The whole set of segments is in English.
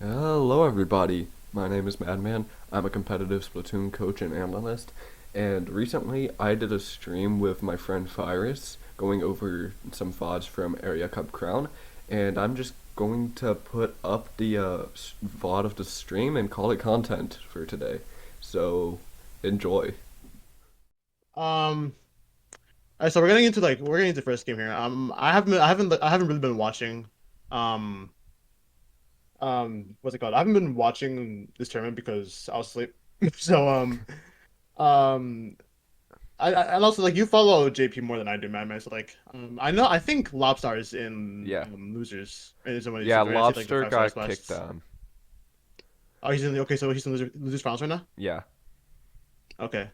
Hello, everybody. My name is Madman. I'm a competitive Splatoon coach and analyst. And recently, I did a stream with my friend Virus, going over some VODs from Area Cup Crown. And I'm just going to put up the VOD of the stream and call it content for today. So, enjoy. Um, alright, so we're getting into first game here. I haven't really been watching. Um, what's it called? I haven't been watching this tournament because I was asleep. So um, and also like you follow JP more than I do, man. So like I think Lobstar is in Yeah. losers in some of these Yeah, teams, right? I see like the Lobster five star got kicked splash. down. Oh, he's in losers finals right now. Yeah. Okay,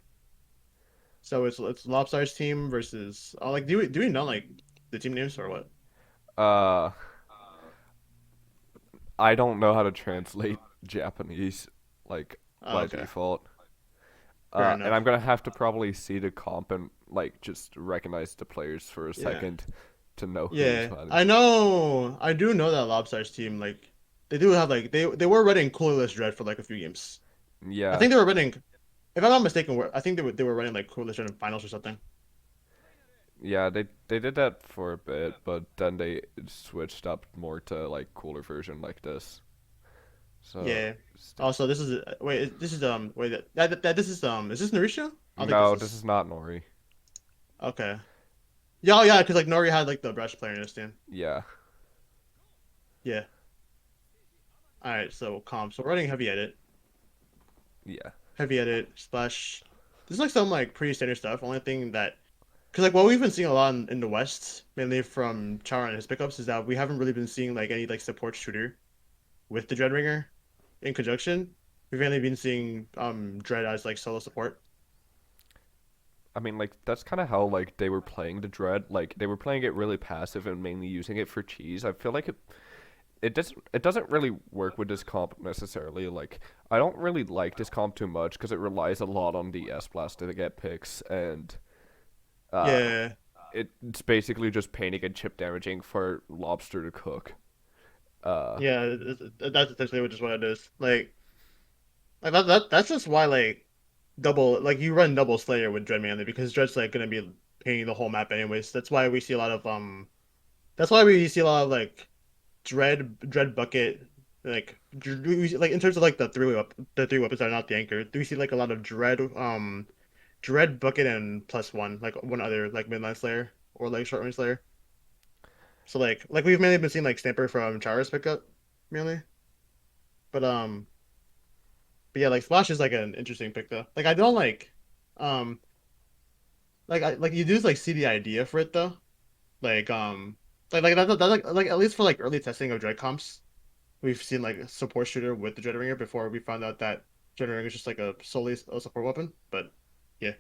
so it's Lobstar's team versus like do we know like the team names or what? Uh, I don't know how to translate Japanese, like, Oh, by okay. default. Fair And I'm enough. gonna have to probably see the comp and like just recognize the players for a Yeah. second to know who's Yeah. fighting. I know. I do know that Lobstars team, like, they do have, like, they were running Coolerless Dread for, like, a few games. I Yeah, think they were running, if I'm not mistaken, I think they were running, like, Coolerless Dread in finals or something. yeah, they did that for a bit, but then they switched up more to like cooler version like this. So Yeah. st- Also, this is, wait, this is this Narisha? I don't think this no, this is. is not Nori. Okay. Yeah, oh, yeah, because, like, Nori had, like, the brush player in his team. Yeah, Yeah. All right, so comp. So we're running heavy edit. yeah. Heavy edit, splash. This is, like, some, like, pretty standard stuff. Only thing that because like what we've been seeing a lot in the West, mainly from Chara and his pickups, is that we haven't really been seeing like any like support shooter with the Dreadringer in conjunction. We've mainly been seeing Dread as like solo support. I mean, like that's kind of how like they were playing the Dread. Like they were playing it really passive and mainly using it for cheese. I feel like it doesn't really work with this comp necessarily. Like I don't really like this comp too much because it relies a lot on the S blast to get picks, and uh, Yeah, it's basically just painting and chip damaging for lobster to cook. Uh, yeah, that's essentially what just what it is. Like that's just why like double like you run double Slayer with Dread mainly because Dread's like gonna be painting the whole map anyways. That's why we see a lot of That's why we see a lot of like dread bucket like in terms of like the three weapons that are not the anchor. Do we see like a lot of dread bucket and plus one like one other like midline slayer or like short range slayer. So like we've mainly been seeing like Stamper from Chara's pickup mainly, but but yeah, like Flash is like an interesting pick though. Like I don't um like you do like see the idea for it though. Like that's like at least for like early testing of dread comps. We've seen like a support shooter with the Dreadringer before we found out that Dreadringer is just like a solely a support weapon. But yeah,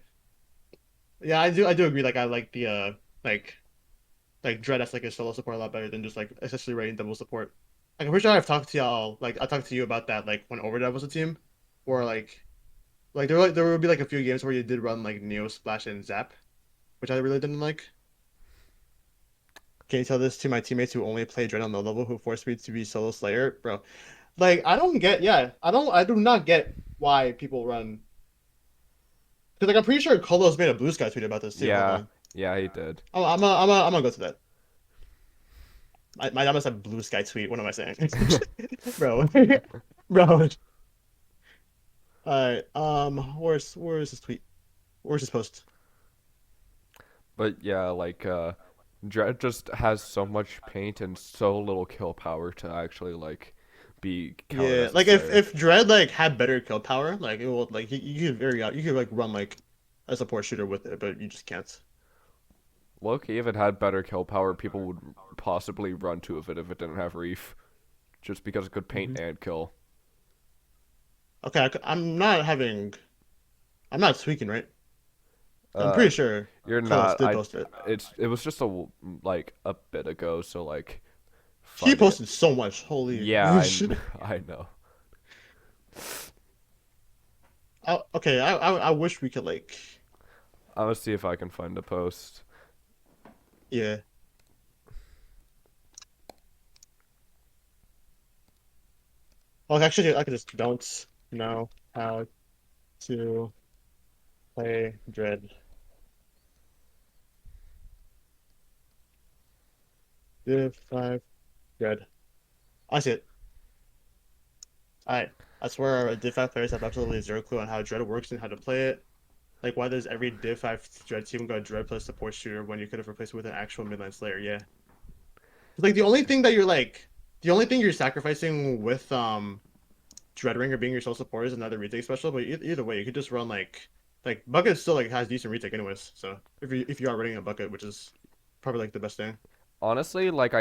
yeah, I do agree. Like I like the like like Dread as like a solo support a lot better than just like essentially rating double support. Like I'm pretty sure I've talked to y'all like I talked to you about that like when Overdrive was a team, or like there would be like a few games where you did run like Neo Splash and Zap, which I really didn't like. Can you tell this to my teammates who only play Dread on low level who forced me to be solo Slayer, bro? Like I don't get, yeah, I do not get why people run. Because like I'm pretty sure Kolos made a Bluesky tweet about this too. Hold yeah, on, yeah, he did. I'm gonna go to that. I must have Bluesky tweet. What am I saying, bro? Bro. All right. Where's his tweet? Where's his post? But yeah, like Dread just has so much paint and so little kill power to actually like be counted Yeah, as a like Slayer. if Dread like had better kill power, like it will like you could you could like run like a support shooter with it, but you just can't. Loki, if it had better kill power, people would possibly run to it if it didn't have Reef, just because it could paint Hmm. and kill. Okay, I'm not tweaking, right? I'm Uh, pretty sure you're Kolos not. did I. post it. It was just like a bit ago, so like He finding it. posted so much. Holy Yeah, shit. I know. Okay, I wish we could like, I'm gonna see if I can find the post. yeah. Well, actually, I could just don't know how to play Dread. Div 5 Dread. I see it. I swear Div 5 players have absolutely zero clue on how Dread works and how to play it. Like, why does every Div 5 Dread team go Dread plus support shooter when you could have replaced it with an actual midline slayer? Yeah. Like, the only thing you're sacrificing with, Dread Ringer being your sole support is another retake special, but either way, you could just run, like, Bucket still, like, has decent retake anyways, so if you are running a Bucket, which is probably, like, the best thing. Honestly, like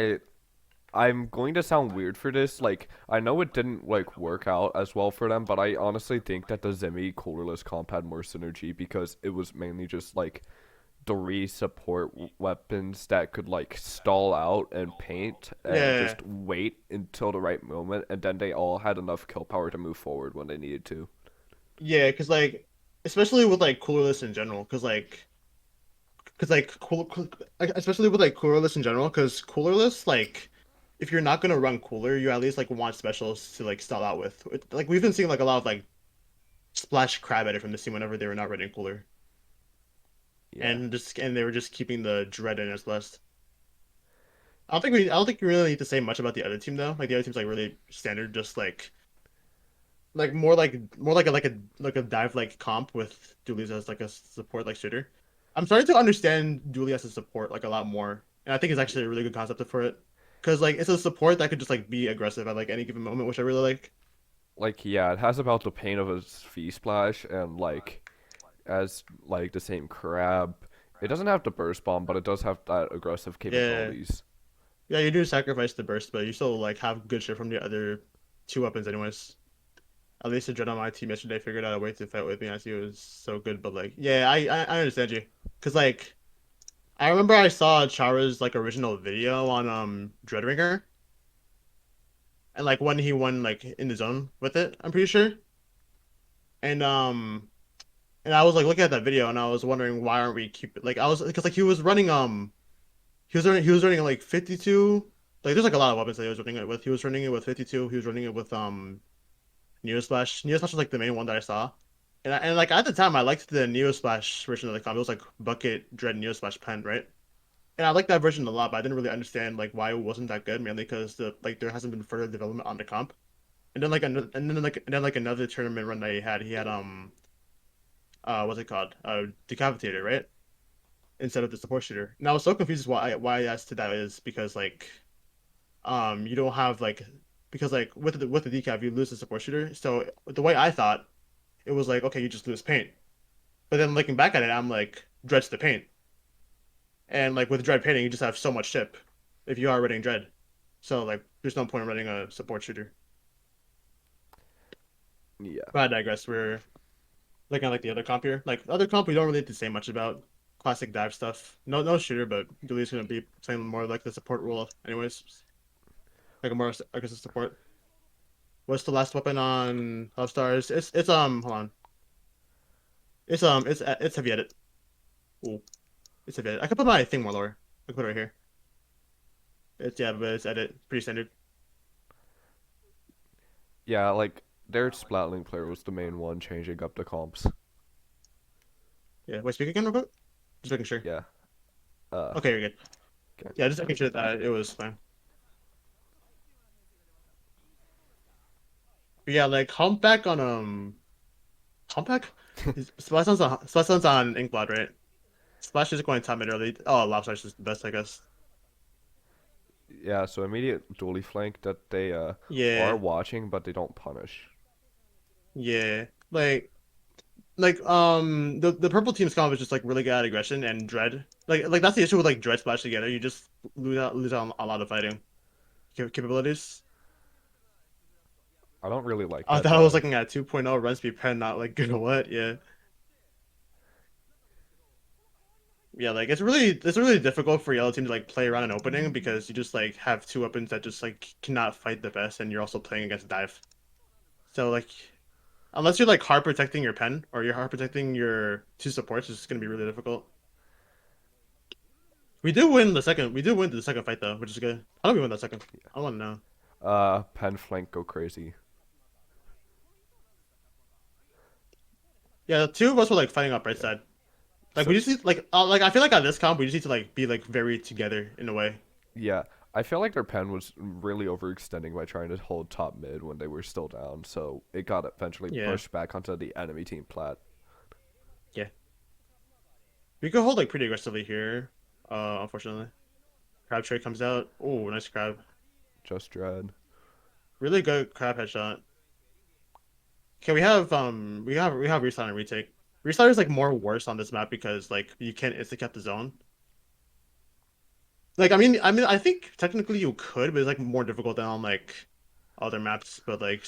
I'm going to sound weird for this. Like, I know it didn't like work out as well for them, but I honestly think that the Zimmy colorless comp had more synergy because it was mainly just like three support weapons that could like stall out and paint and Yeah, just wait until the right moment, and then they all had enough kill power to move forward when they needed to. yeah, because, like, especially with, like, Coolerless in general, especially with, like, Coolerless in general, because Coolerless, like, if you're not gonna run Cooler, you at least, like, want specials to, like, stall out with. Like, we've been seeing, like, a lot of, like, Splash Crab edit from the team whenever they were not running Cooler. Yeah. And they were just keeping the Dread in as list. I don't think we really need to say much about the other team though. Like the other team's like really standard, just more like a dive like comp with Dooley as like a support like shooter. I'm starting to understand Dooley as a support like a lot more, and I think it's actually a really good concept for it. Because like it's a support that could just like be aggressive at like any given moment, which I really like. Like, yeah, it has about the pain of a V splash and like as like the same crab. It doesn't have the burst bomb, but it does have that aggressive Yeah, capabilities. yeah, you do sacrifice the burst, but you still like have good shit from the other two weapons, anyways. At least the Dread on my team yesterday figured out a way to fight with me. I see it was so good, but like, yeah, I understand you, cause like I remember I saw Chara's like original video on Dreadringer, and like when he won like in the zone with it, I'm pretty sure, and and I was like looking at that video and I was wondering why aren't we keep like I was because like he was running like 52. Like there's like a lot of weapons that he was running it with. He was running it with 52. He was running it with Neosplash. Neosplash was like the main one that I saw. And like at the time I liked the Neosplash version of the comp. It was like Bucket Dread Neosplash Pen, right? And I liked that version a lot, but I didn't really understand like why it wasn't that good, mainly because there hasn't been further development on the comp. And then like another tournament run that he had what's it called? Decapitator, right? Instead of the support shooter. And I was so confused why I asked to that is because like you don't have like because like with the decap you lose the support shooter. So the way I thought it was like okay you just lose paint. But then looking back at it, I'm like dredge the paint. And like with dread painting, you just have so much chip if you are running dread. So like there's no point in running a support shooter. Yeah. But I digress. We're looking at like the other comp here. Like the other comp we don't really need to say much about. Classic dive stuff. No shooter, but Julie's gonna be playing more like the support role anyways. Like a more aggressive support. What's the last weapon on Love Stars? It's hold on. It's heavy edit. Ooh, it's heavy edit. I could put my thing more lower. I could put it right here. It's yeah, but it's edit pretty standard. Yeah, like their Splatling player was the main one changing up the comps. Yeah. Wait, speak again real quick. Just making sure. Yeah. Uh, Okay, you're good. okay. Yeah, just making sure that it was fine. But yeah, like humpback on humpback. Splash on Inkblot, right? Splash is going top mid early. Oh, Lobster is the best, I guess. Yeah, so immediate dually flank that they are Yeah, watching, but they don't punish. yeah. The purple team's comp is just like really good at aggression and dread. Like that's the issue with like dread splash together. You just lose out on a lot of fighting capabilities. I don't really like I that thought I was dive. looking at 2.0 run speed pen, not like good what? Yeah. Yeah, like it's really difficult for yellow team to like play around an opening because you just like have two weapons that just like cannot fight the best and you're also playing against dive. So like unless you're like hard protecting your pen or you're hard protecting your two supports, it's gonna be really difficult. We did win the second fight though, which is good. How did we win that second? I wanna know. Pen flank go crazy. Yeah, the two of us were like fighting up right Yeah. side. Like we So just need like I feel like on this comp we just need to like be like very together in a way. yeah, I feel like their pen was really overextending by trying to hold top mid when they were still down. So it got eventually Yeah, pushed back onto the enemy team plat. yeah. We could hold like pretty aggressively here. Unfortunately, crab trade comes out. Oh, nice crab. Just dread. Really good crab headshot. Okay, we have restart and retake. Restart is like more worse on this map because like you can't insta cap the zone. Like I mean I think technically you could, but it's like more difficult than on like other maps. But like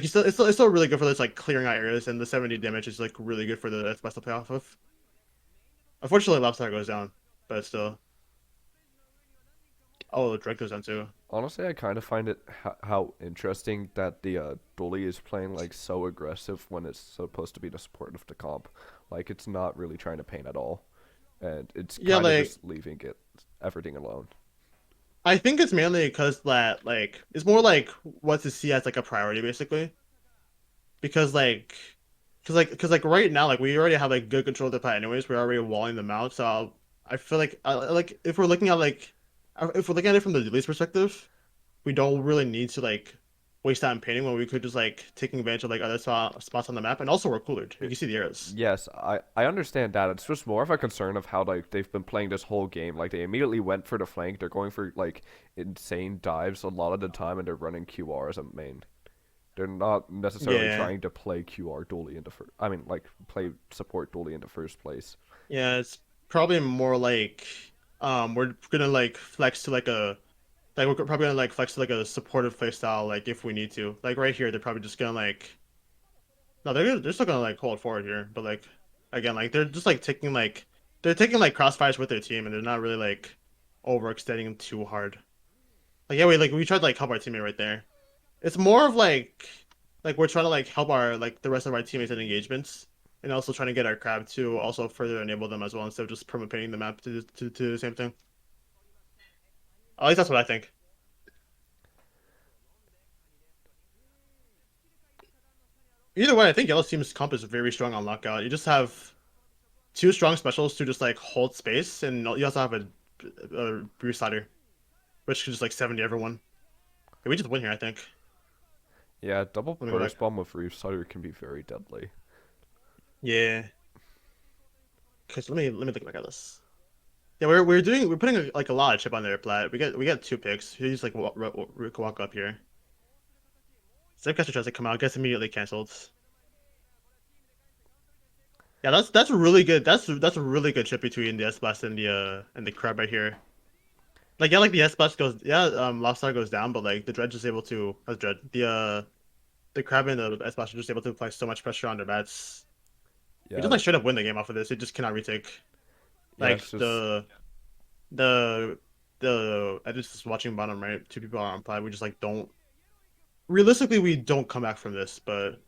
you still it's still really good for this like clearing out areas, and the 70 damage is like really good for the FPS to play off of. Unfortunately, Lobster goes down, but still. Oh, the Drake goes down too. Honestly, I kind of find it how interesting that the Dolly is playing like so aggressive when it's supposed to be the support of the comp. Like it's not really trying to paint at all, and it's Yeah, kind of like just leaving it everything alone. I think it's mainly because that like it's more like what to see as like a priority basically. Because like because like right now like we already have like good control of the plat anyways. We're already walling them out, so I feel like if we're looking at if we're looking at it from the Delete's perspective, we don't really need to like waste time painting when we could just like taking advantage of like other spots on the map, and also we're cooler. You can see the arrows. Yes, I understand that. It's just more of a concern of how like they've been playing this whole game. Like they immediately went for the flank. They're going for like insane dives a lot of the time, and they're running QR as a main. They're not necessarily Yeah, trying to play QR dually into first. I mean, like play support dually into first place. yeah, it's probably more like we're gonna like flex to like a like we're probably gonna like flex to like a supportive play style like if we need to. Like right here, they're probably just gonna like no, they're still gonna like hold forward here, but like again, like they're just like taking like crossfires with their team, and they're not really like overextending too hard. Like yeah, we tried to like help our teammate right there. It's more of like we're trying to like help our like the rest of our teammates in engagements, and also trying to get our crab to also further enable them as well instead of just perma-painting the map to the same thing. At least that's what I think. Either way, I think yellow team's comp is very strong on lockout. You just have two strong specials to just like hold space, and you also have a Bruce Slider, which can just like 70 everyone. Yeah, we just win here, I think. Yeah, double Let me go back. burst bomb with Reef Sutter can be very deadly. Yeah, because let me look back at this. Yeah, we're putting like a lot of chip on their plat. We got two picks. He just like walk up here. Zepcaster tries to come out, gets immediately canceled. Yeah, that's really good. That's a really good chip between the S Blast and the crab right here. Like yeah, like the S Blast goes yeah, Lobster goes down, but like the Dredge is able to Dredge the crab and the S Blast are just able to apply so much pressure on their bats. We just Yeah, like straight up win the game off of this. It just cannot retake. yeah, Like it's just the I just watching bottom right. Two people are on plat. We just like don't realistically we don't come back from this, but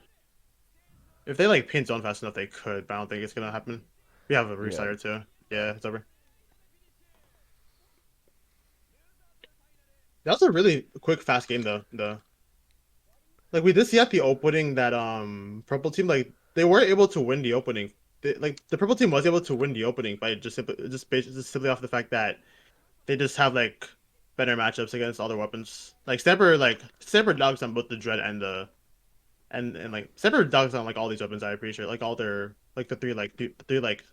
if they like pin zone fast enough, they could. But I don't think it's gonna happen. We have a yeah, restarter too. Yeah, it's over. That was a really quick, fast game though. The like we did see at the opening that purple team like they were able to win the opening. Like the purple team was able to win the opening by just simply off the fact that they just have like better matchups against other weapons. Stamper dogs on both the dread and the and like Stamper dogs on like all these weapons. I'm pretty sure like all their like the three like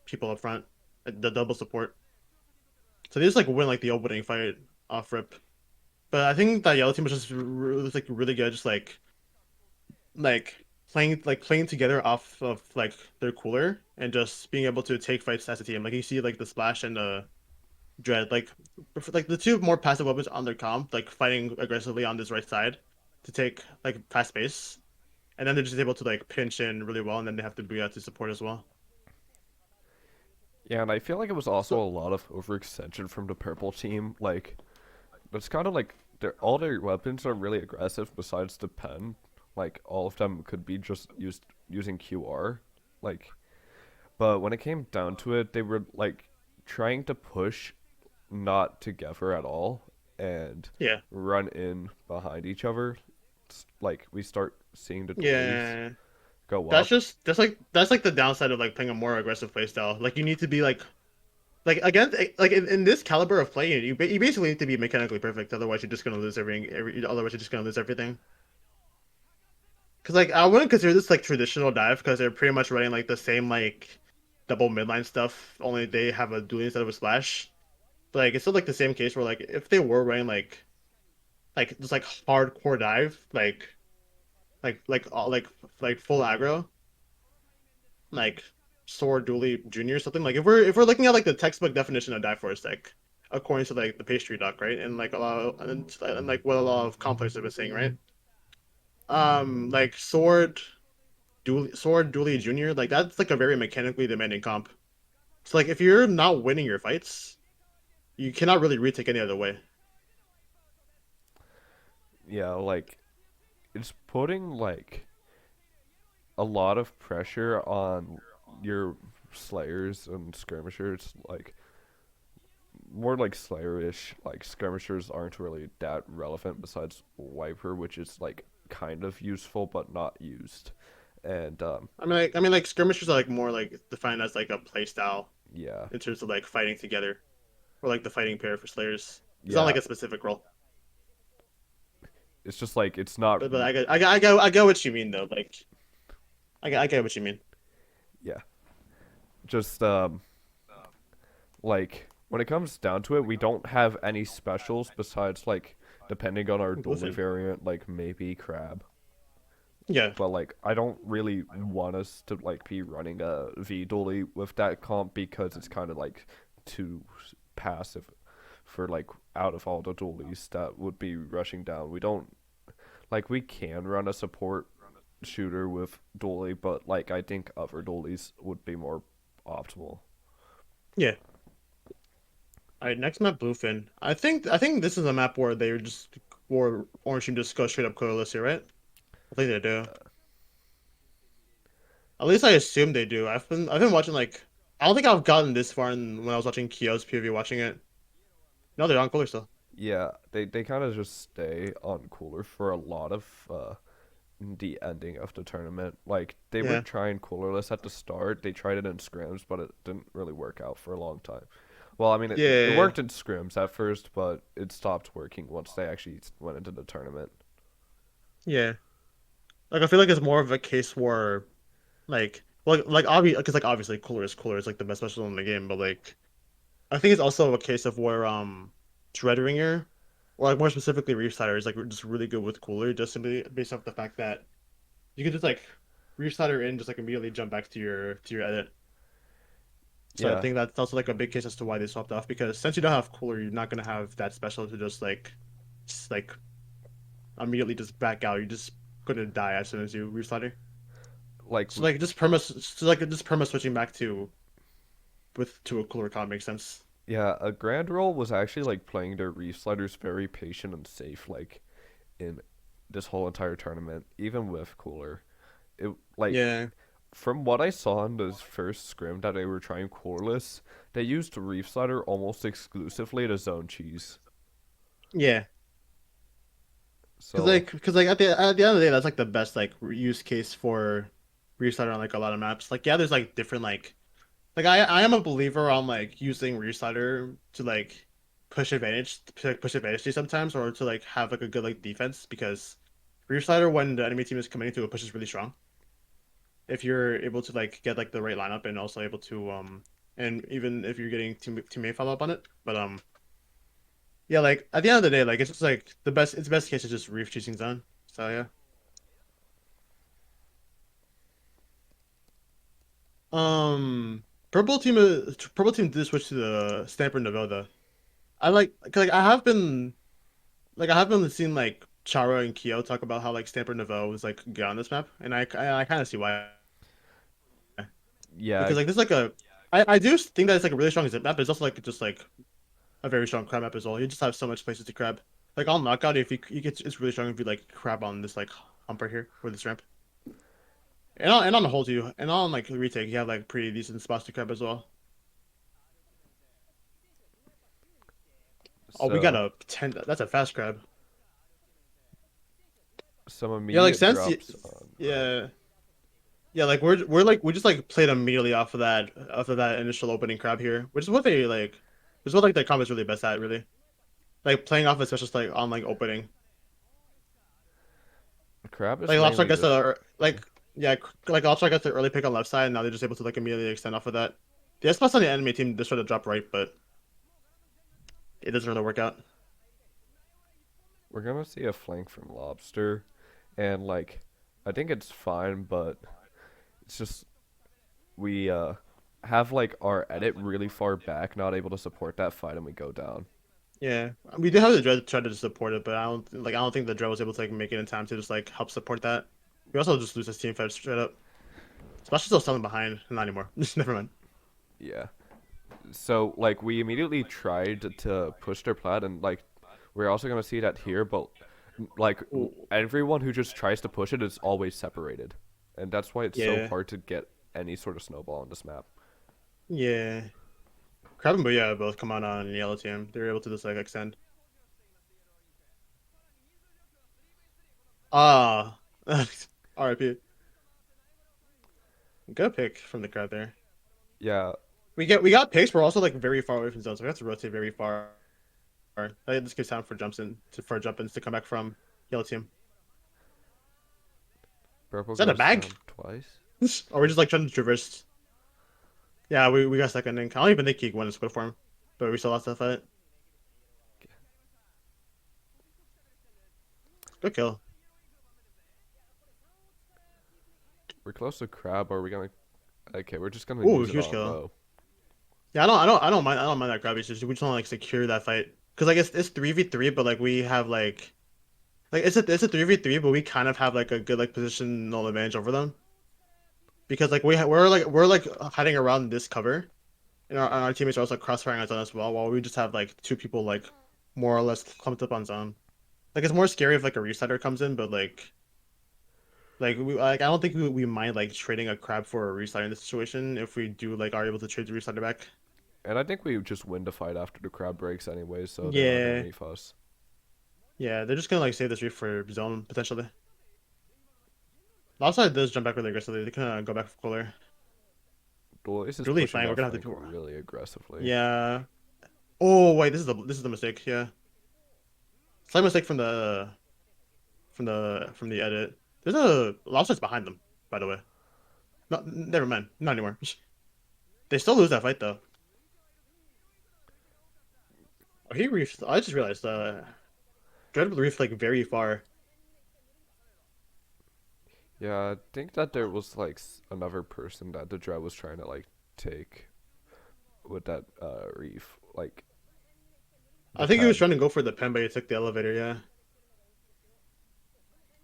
people up front, like, the double support. So they just like win like the opening fight off rip. But I think that yellow team was just was like really good, just like playing together off of like their cooler and just being able to take fights as a team. Like you see like the splash and the dread, like the two more passive weapons on their comp, like fighting aggressively on this right side to take like fast space, and then they're just able to like pinch in really well, and then they have to Booyah to support as well. yeah, and I feel like it was also So a lot of overextension from the purple team. Like it's kind of like all their weapons are really aggressive besides the pen. Like all of them could be just using QR. Like, but when it came down to it, they were like trying to push not together at all and yeah, run in behind each other. Like we start seeing the dollies, yeah, go That's up. just that's like the downside of like playing a more aggressive playstyle. Like you need to be like against like in this caliber of play, you basically need to be mechanically perfect. Otherwise, you're just gonna lose every. Otherwise, you're just gonna lose everything. Because like I wouldn't consider this like traditional dive because they're pretty much running like the same like double midline stuff. Only they have a duel instead of a splash. But like it's still like the same case where like if they were running like just like hardcore dive like full aggro like sword dooley junior or something like if we're looking at like the textbook definition of dive force like according to like the pastry doc right and like a lot of and like what a lot of complex have been saying right like sword dooley junior like that's like a very mechanically demanding comp. So like if you're not winning your fights you cannot really retake any other way. Yeah, like it's putting like a lot of pressure on your slayers and skirmishers. Like more like slayerish. Like skirmishers aren't really that relevant besides wiper, which is like kind of useful but not used. And I mean like skirmishers are like more like defined as like a play style yeah, in terms of like fighting together or like the fighting pair for slayers. It's not yeah, like a specific role. it's just like it's not. But I get what you mean though. Like I get what you mean. Yeah, just like when it comes down to it, we don't have any specials besides like depending on our dueling Bluefin. variant, like maybe crab. Yeah, But like I don't really want us to like be running a V dually with that comp because it's kind of like too passive for like out of all the dualies that would be rushing down. We don't like we can run a support shooter with dually, but like I think other dualies would be more optimal. yeah. All right, next map Bluefin. I think this is a map where they just or Orange Team just go straight up colorless here, right? I think they do. At least I assume they do. I've been watching like I don't think I've gotten this far when I was watching Kyo's POV watching it. No, they're on color still. Yeah, they kind of just stay on cooler for a lot of the ending of the tournament. Like they were Yeah. trying coolerless at the start. They tried it in scrims, but it didn't really work out for a long time. Well, I mean, it Yeah. worked in scrims at first, but it stopped working once they actually went into the tournament. Yeah. Like I feel like it's more of a case where like obvious because like obviously cooler is cooler. It's like the best special in the game, but like I think it's also a case of where Dreadringer, or like more specifically Reefsider, is like just really good with cooler, just simply based off the fact that you can just like Reefsider in, just like immediately jump back to your edit. So I Yeah, think that's also like a big case as to why they swapped off because since you don't have cooler, you're not gonna have that special to just like immediately just back out. You're just gonna die as soon as you Reefsider. like So like just perma switching back to a cooler comp makes sense. yeah, a grand roll was actually like playing their reef sliders very patient and safe, like in this whole entire tournament, even with cooler. It like Yeah, from what I saw in the first scrim that they were trying coreless, they used Reef Slider almost exclusively to zone cheese. yeah. Cause So like, cause like at the end of the day, that's like the best like use case for restarter on like a lot of maps. Like yeah, there's like different like I am a believer on like using restarter to like push advantage to sometimes or to like have like a good like defense because restarter when the enemy team is coming into a push is really strong. If you're able to like get like the right lineup and also able to and even if you're getting teammate follow up on it, but yeah, like at the end of the day, like it's just like the best case is just reef chasing zone. So yeah. Um, purple team did switch to the Stamper Nevada. I like, 'cause, like I have been seeing like Chara and Kyo talk about how like Stamper Nevada was like good on this map, and I kind of see why yeah, because like this is like a I do think that it's like a really strong zip map, but it's also like just like a very strong crab map as well. You just have so much places to crab. Like on knockout, if you get it's really strong if you like crab on this like hump right here with this ramp. And on the whole too, and on like retake, you have like pretty decent spots to crab as well. Oh, we got so a 10. That's a fast crab. some Yeah, like immediate since drops on yeah, Yeah, like we're like we just like played immediately off of that initial opening crab here, which is what they like, which is what like the combo's really best at, really. Like playing off especially like on like opening. Crab is Like Lobster mainly gets just a like yeah, like Lobster gets the early pick on left side, and now they're just able to like immediately extend off of that. The S plus on the enemy team just try to drop right, but it doesn't really work out. we're gonna see a flank from Lobster, and like I think it's fine, but it's just we have like our edit really far back, not able to support that fight, and we go down. Yeah, we did have the Dread try to support it, but I don't think the Dread was able to like make it in time to just like help support that. We also just lose this team fight straight up. Splash is still selling behind, not anymore. Never mind. Yeah. So like we immediately tried to push their plat, and like we're also gonna see that here, but like Ooh, everyone who just tries to push it is always separated, and that's why it's so yeah, hard to get any sort of snowball on this map. yeah. Crab and Booyah both come out on yellow team. They're able to just like extend. Ah, RIP. Good pick from the crowd there. Yeah, We got picks. We're also like very far away from zone, so we have to rotate very far. I think this gives time for for jump ins to come back from yellow team. purple Is that a goes bag? down twice. Or we're just like trying to traverse. Yeah, we got second ink. I don't even think he won his split form, but we still lost that fight. Good kill. We're close to crab. Are we gonna? Okay, we're just gonna Ooh, use it huge on kill. low. Yeah, I don't mind that grab. It's just we just want to like secure that fight because like it's 3v3, but like we have like it's a 3v3, but we kind of have like a good like positional advantage over them because like we're like hiding around this cover, and our teammates are also crossfiring on zone as well, while we just have like two people like more or less clumped up on zone. Like it's more scary if like a restarter comes in, but like we like I don't think we mind like trading a crab for a restarter in this situation if we do like are able to trade the restarter back. And I think we just win the fight after the crab breaks anyway, so they're not gonna Yeah. reef us. Yeah, they're just gonna like save this reef for zone potentially. The outside does jump back really aggressively. They kind of go back for cooler. Dulace is Really pushing flank. We're that gonna have flank to. really aggressively. Yeah. Oh wait, this is the mistake. Yeah, slight mistake from the edit. There's a outside's behind them, by the way. No, never mind. Not anymore. They still lose that fight though. Oh, he reefed. I just realized. Dread reefed like very far. Yeah, I think that there was like another person that the Dread was trying to like take with that reef, like I the think he was pen. trying to go for the pen, but he took the elevator. Yeah,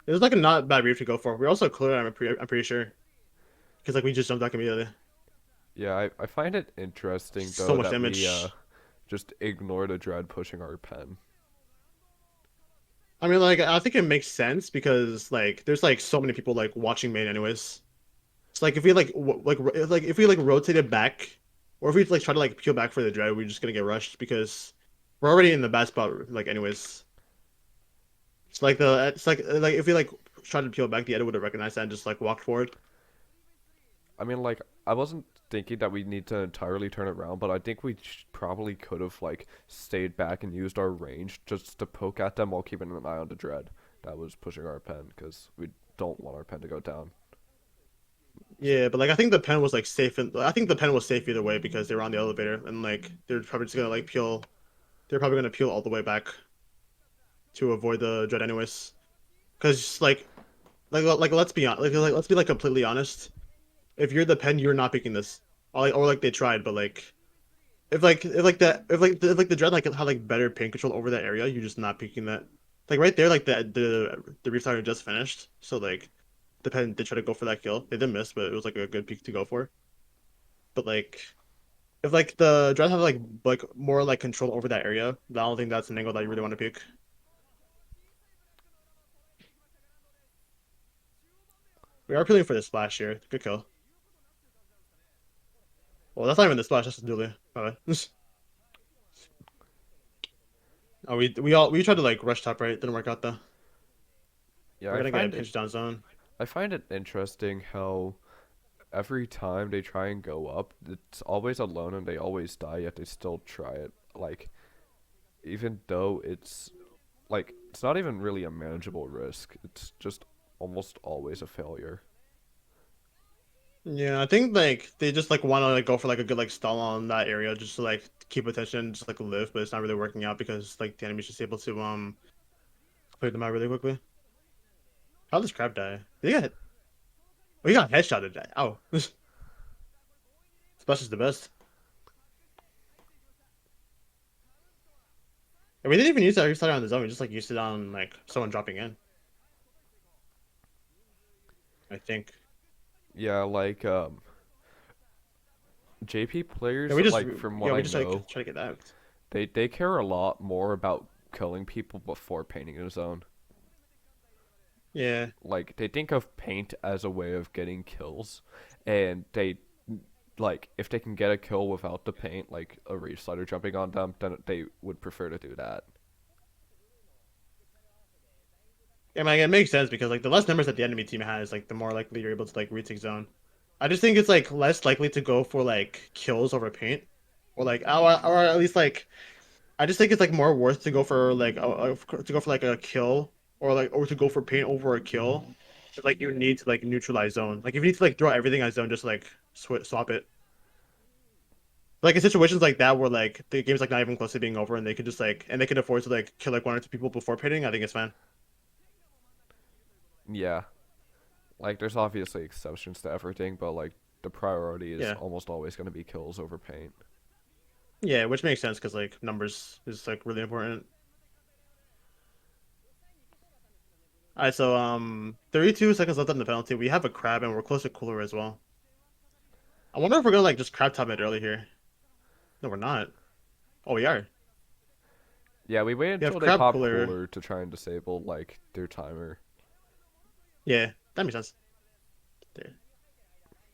it was like a not bad reef to go for. We're also clear. I'm pretty sure because like we just jumped back immediately. Yeah, I find it interesting So though much that we damage. just ignore the Dread pushing our pen. I mean, like, I think it makes sense because like there's like so many people like watching main anyways. It's like if we like like if we like rotated back, or if we like try to like peel back for the dread, we're just gonna get rushed because we're already in the bad spot like anyways. It's like if we like tried to peel back, the editor would have recognized that and just like walked forward. I mean, like I wasn't thinking that we need to entirely turn it around, but I think we probably could have like stayed back and used our range just to poke at them while keeping an eye on the Dread that was pushing our pen because we don't want our pen to go down. Yeah, but like I think the pen was like safe, and I think the pen was safe either way because they were on the elevator and like they're probably just gonna like peel. They're probably gonna peel all the way back to avoid the dread anyways. Because like let's be honest, like let's be like completely honest. If you're the pen, you're not picking this. Or like they tried, but like if like the dread like had like better pain control over that area, you're just not picking that. Like right there, like the restarter just finished, so like the pen did try to go for that kill. They didn't miss, but it was like a good peak to go for. But like if like the dread had like more like control over that area, I don't think that's an angle that you really want to pick. We are peeling for the splash here. Good kill. Well, that's not even the splash. That's the dually. My bad. Oh, we tried to like rush top right. Didn't work out though. Yeah, We're gonna get a pinch down zone. I find it interesting how every time they try and go up, it's always alone and they always die, yet they still try it. Like, even though it's not even really a manageable risk, it's just almost always a failure. Yeah, I think like they just like want to like go for like a good like stall on that area just to like keep attention, just like live, but it's not really working out because like the enemy's just able to clear them out really quickly. How does Crab die? He got headshotted. Oh, Splash is the best. And we didn't even use that restart on the zone. We just like used it on like someone dropping in. I think. Yeah, like JP Yeah, players, we just like from what yeah we I just like know, try to get that. they care a lot more about killing people before painting a zone. Yeah. Like they think of paint as a way of getting kills, and they like if they can get a kill without the paint, like a rage slider jumping on them, then they would prefer to do that. Yeah, man, it makes sense because like the less numbers that the enemy team has, like the more likely you're able to like retake zone. I just think it's like less likely to go for like kills over paint, or like or at least like I just think it's like more worth to go for like to go for like a kill or to go for paint over a kill. If, like you need to like neutralize zone. Like if you need to like throw everything at zone, just like swap it. Like in situations like that where like the game's like not even close to being over and they could just like and they can afford to like kill like one or two people before painting, I think it's fine. Yeah, like there's obviously exceptions to everything, but like the priority is Yeah. almost always going to be kills over paint. Yeah, which makes sense because like numbers is like really important. All right, so 32 seconds left on the penalty. We have a crab and we're close to cooler as well. I wonder if we're gonna like just crab top it early here. No, we're not. Oh, we are. Yeah, we wait We have until they crab pop cooler. cooler to try and disable like their timer. Yeah, that makes sense.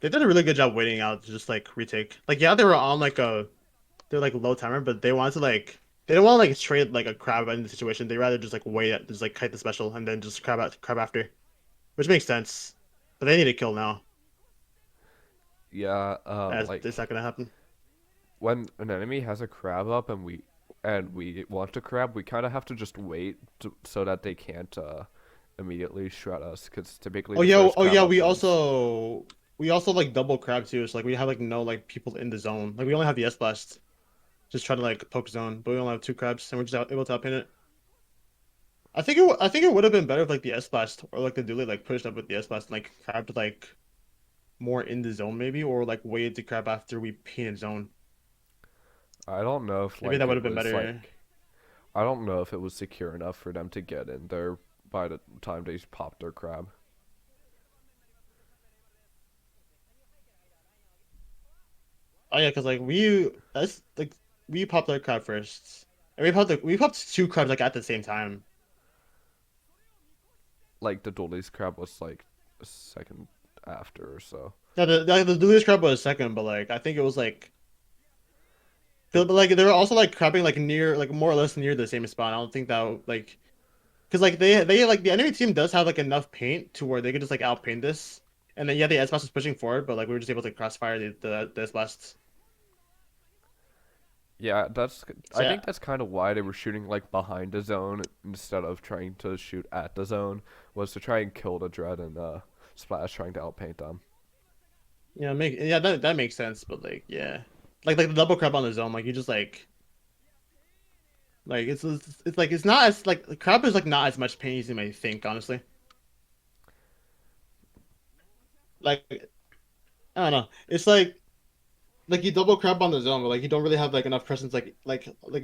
They did a really good job waiting out to just like retake. Like yeah, they were on like they're like low timer, but they wanted to like they don't want to like trade like a crab in the situation. They rather just like wait at just like kite the special and then just crab after, which makes sense. But they need to kill now. Yeah, As it's like not gonna happen. when an enemy has a crab up and we want to crab, we kind of have to just wait so that they can't immediately shred us, because typically Oh the yeah, first oh crab yeah. up wins. We also like double crab too. So like we have like no like people in the zone. Like we only have the S blast, just trying to like poke zone, but we only have two crabs and we're just able to outpin it. I think it would have been better if like the S blast or like the dually like pushed up with the S blast and like crabbed like more in the zone maybe or like waited to crab after we painted zone. I don't know if Maybe that like would it have been was better. like I don't know if it was secure enough for them to get in there by the time they popped their crab. Oh yeah, because like we that's like we popped our crab first. And we popped two crabs like at the same time. Like the Dolly's crab was like a second after or so. Yeah, the dually crab was second, but like I think it was like It but like they were also like crabbing like near like more or less near the same spot. I don't think that like because like they like the enemy team does have like enough paint to where they could just like outpaint this. And then yeah, the S blast was pushing forward, but like we were just able to crossfire the S blast. Yeah, So I yeah, think that's kind of why they were shooting like behind the zone instead of trying to shoot at the zone, was to try and kill the dread and Splash trying to outpaint them. yeah that makes sense. But like yeah, like the double crab on the zone, like you just like it's like it's not as like the crab is like not as much pain as you may think, honestly. Like I don't know, it's like you double crab on the zone, but like you don't really have like enough presence like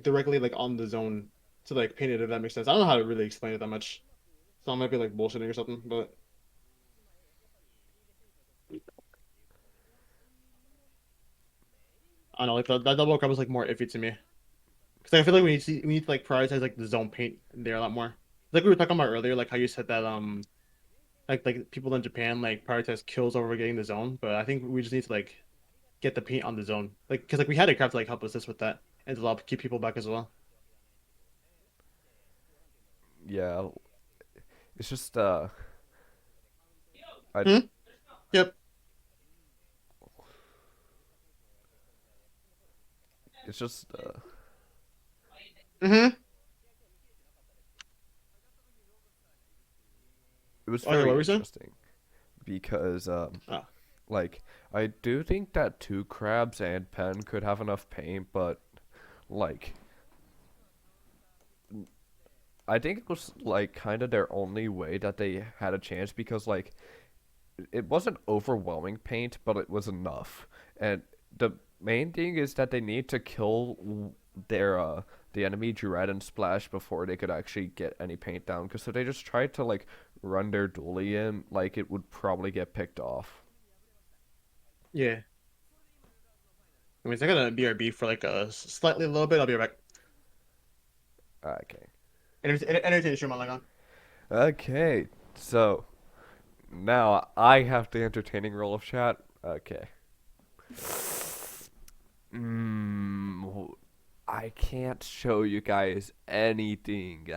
directly like on the zone to like paint it if that makes sense. I don't know how to really explain it that much. So I might be like bullshitting or something, but I don't know. Like that double crab is like more iffy to me because I feel like we need to like prioritize like the zone paint there a lot more. Like we were talking about earlier, like how you said that like people in Japan like prioritize kills over getting the zone, but I think we just need to like get the paint on the zone, like because like we had a crab to like help assist with that and to help keep people back as well. Yeah, it's just I Hmm? Yep. it's just Mm-hmm. it was Okay, what very were we saying? interesting because Oh, like I do think that two crabs and Pen could have enough paint, but like I think it was like kind of their only way that they had a chance because like it wasn't overwhelming paint, but it was enough. And the main thing is that they need to kill their the enemy Dread and Splash before they could actually get any paint down. Because if they just tried to like run their dually in, like it would probably get picked off. yeah. I mean, I got a BRB for like a slightly little bit. I'll be right back. Okay. Entertain stream on like on. Okay. So now I have the entertaining role of chat. Okay. Mm, I can't show you guys anything.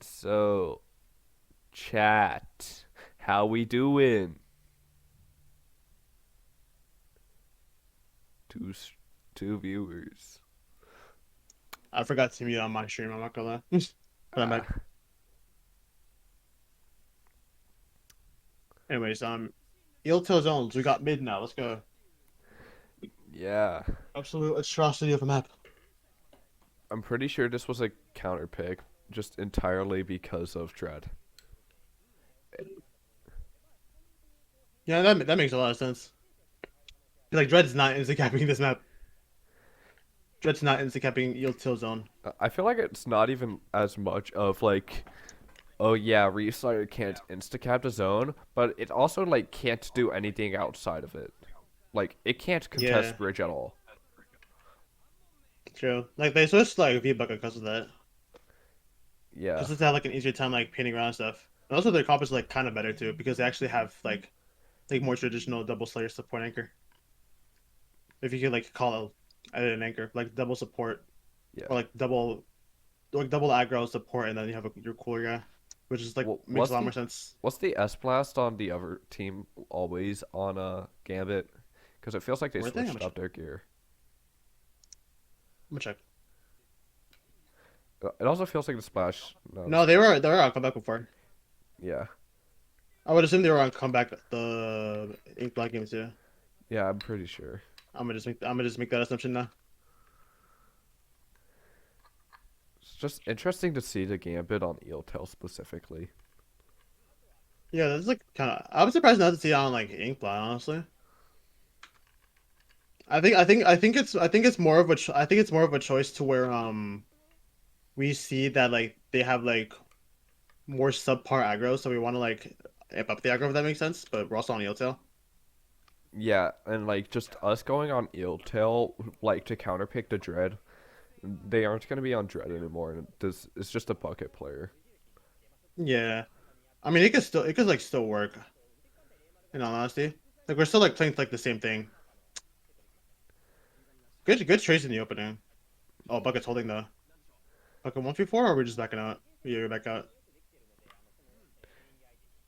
So, chat, how we doing? Two, two viewers. I forgot to mute on my stream. I'm not gonna lie. But I'm Uh, back. Anyways, Eel Till Zones. We got mid now. Let's go. yeah, Absolute atrocity of a map. I'm pretty sure this was a counter pick, just entirely because of Dread. Yeah, that makes a lot of sense. Like Dread's not insta-capping this map. Dread's not insta-capping Eel Till Zone. I feel like it's not even as much of like, oh yeah, Restarter can't instacap the zone, but it also like can't do anything outside of it. Like it can't Yeah, contest bridge at all. true. Like they switched like V-Bucket because of that. Yeah. Just to have like an easier time like painting around stuff. And also their comp is like kind of better too because they actually have like more traditional double slayer support anchor. If you could like call it an anchor, like double support Yeah. or like double aggro support, and then you have your cooler guy, which is like makes a What's lot the more sense. S blast on the other team always on Gambit? Because it feels like they Were they? switched up their gear. I'm gonna check. It also feels like the splash. No, No, they were on comeback before. yeah, I would assume they were on comeback the Ink Black game too. yeah, I'm pretty sure. I'm gonna just make that assumption now. It's just interesting to see the Gambit on Eeltail specifically. Yeah, that's like kind of. I'm surprised not to see it on like Ink Black, honestly. I think it's more of I think it's more of a choice to where we see that like they have like more subpar aggro, so we want to like amp up the aggro if that makes sense. But we're also on Eeltail. Yeah, and like just us going on Eeltail, like to counterpick the Dread, they aren't gonna be on Dread anymore, and this it's just a bucket player. Yeah, I mean it could like still work. In all honesty, like we're still like playing like the same thing. Good trades in the opening. Oh, Bucket's holding the Bucket 1v4, or we're just backing out. Yeah, we're back out.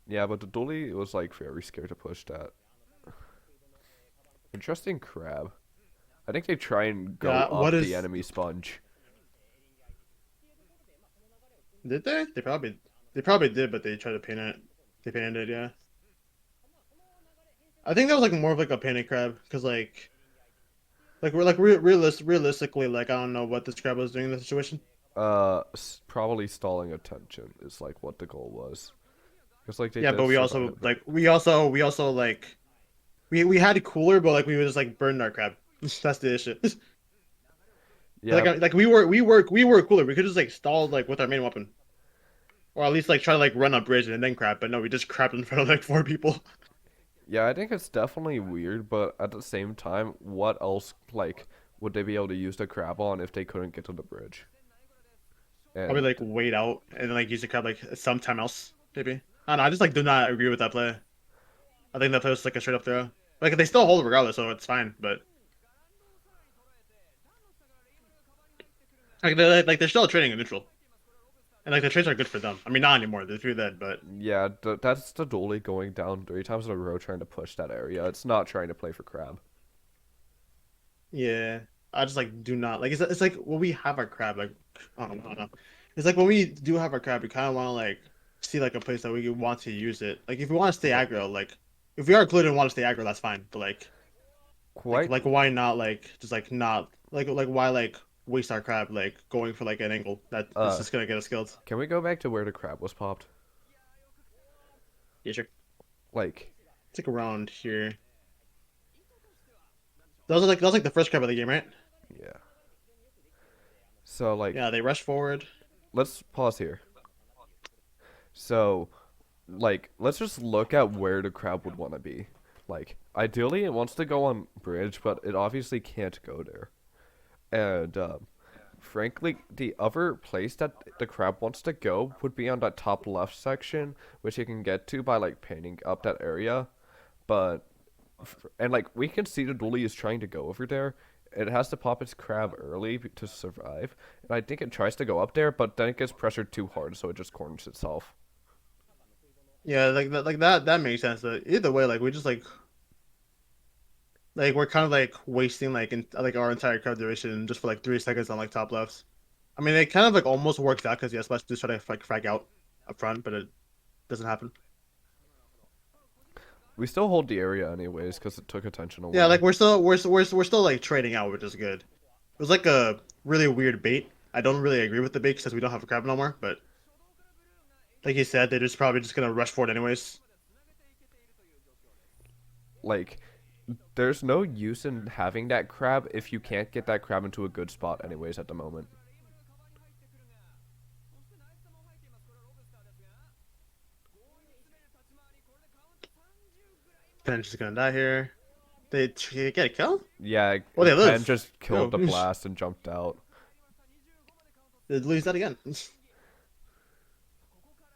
Yeah, but the Dolly was like very scared to push that. Interesting crab. I think they try and go Yeah, what up the is? enemy sponge. Did they? They probably did, but they tried to paint it. They painted it, yeah. I think that was like more of like a panic crab, because like we're like realistically, like I don't know what this crab was doing in the situation. Probably stalling attention is like what the goal was. Because like they Yeah, but did survive, but we also like we had a cooler, but like we would just like burn our crab. That's the issue. yeah, Like we were cooler. We could just like stall like with our main weapon, or at least like try to like run a bridge and then crab. But no, we just crabbed in front of like four people. yeah. I think it's definitely weird, but at the same time, what else like would they be able to use the crab on if they couldn't get to the bridge? Probably And like wait out and then like use the crab like sometime else maybe. I don't know. I just like do not agree with that play. I think that play was like a straight up throw. Like they still hold regardless, so it's fine. But like they're still trading in neutral, and like the trades are good for them. I mean, not anymore. They're through that, but yeah, that's the Dolly going down 3 times in a row trying to push that area. It's not trying to play for crab. Yeah, I just like do not like. It's like when we have our crab, like I don't know. It's like when we do have our crab, we kind of want to like see like a place that we want to use it. Like if we want to stay Like aggro, like if we are good and want to stay aggro, that's fine. But quite. like why not like just like not like why like waste our crab like going for like an angle that is Uh, just gonna get us killed? can we go back to where the crab was popped? Yeah, sure. Like, It's like around here. That was like the first crab of the game, right? yeah. So like, Yeah, they rush forward. let's pause here. So like, let's just look at where the crab would want to be. Like, ideally, it wants to go on bridge, but it obviously can't go there. And frankly, the other place that the crab wants to go would be on that top left section, which you can get to by like painting up that area. But and like we can see the dually is trying to go over there. It has to pop its crab early to survive, and I think it tries to go up there, but then it gets pressured too hard, so it just corners itself. Yeah, like that makes sense. Either way, like we just like we're kind of like wasting like in like our entire crowd duration just for like 3 seconds on like top left. I mean, it kind of like almost works out because yeah, supposed to just try to like frag out up front, but it doesn't happen. We still hold the area anyways because it took attention Yeah, away. like we're still like trading out, which is good. It was like a really weird bait. I don't really agree with the bait since we don't have a crab no more, but like you said, they're just probably just gonna rush for it anyways. Like, there's no use in having that crab if you can't get that crab into a good spot anyways at the moment. Pen's just gonna die here. They get a kill? Yeah, Oh, they Pen live. just killed Yo, the blast and jumped out. they lose that again.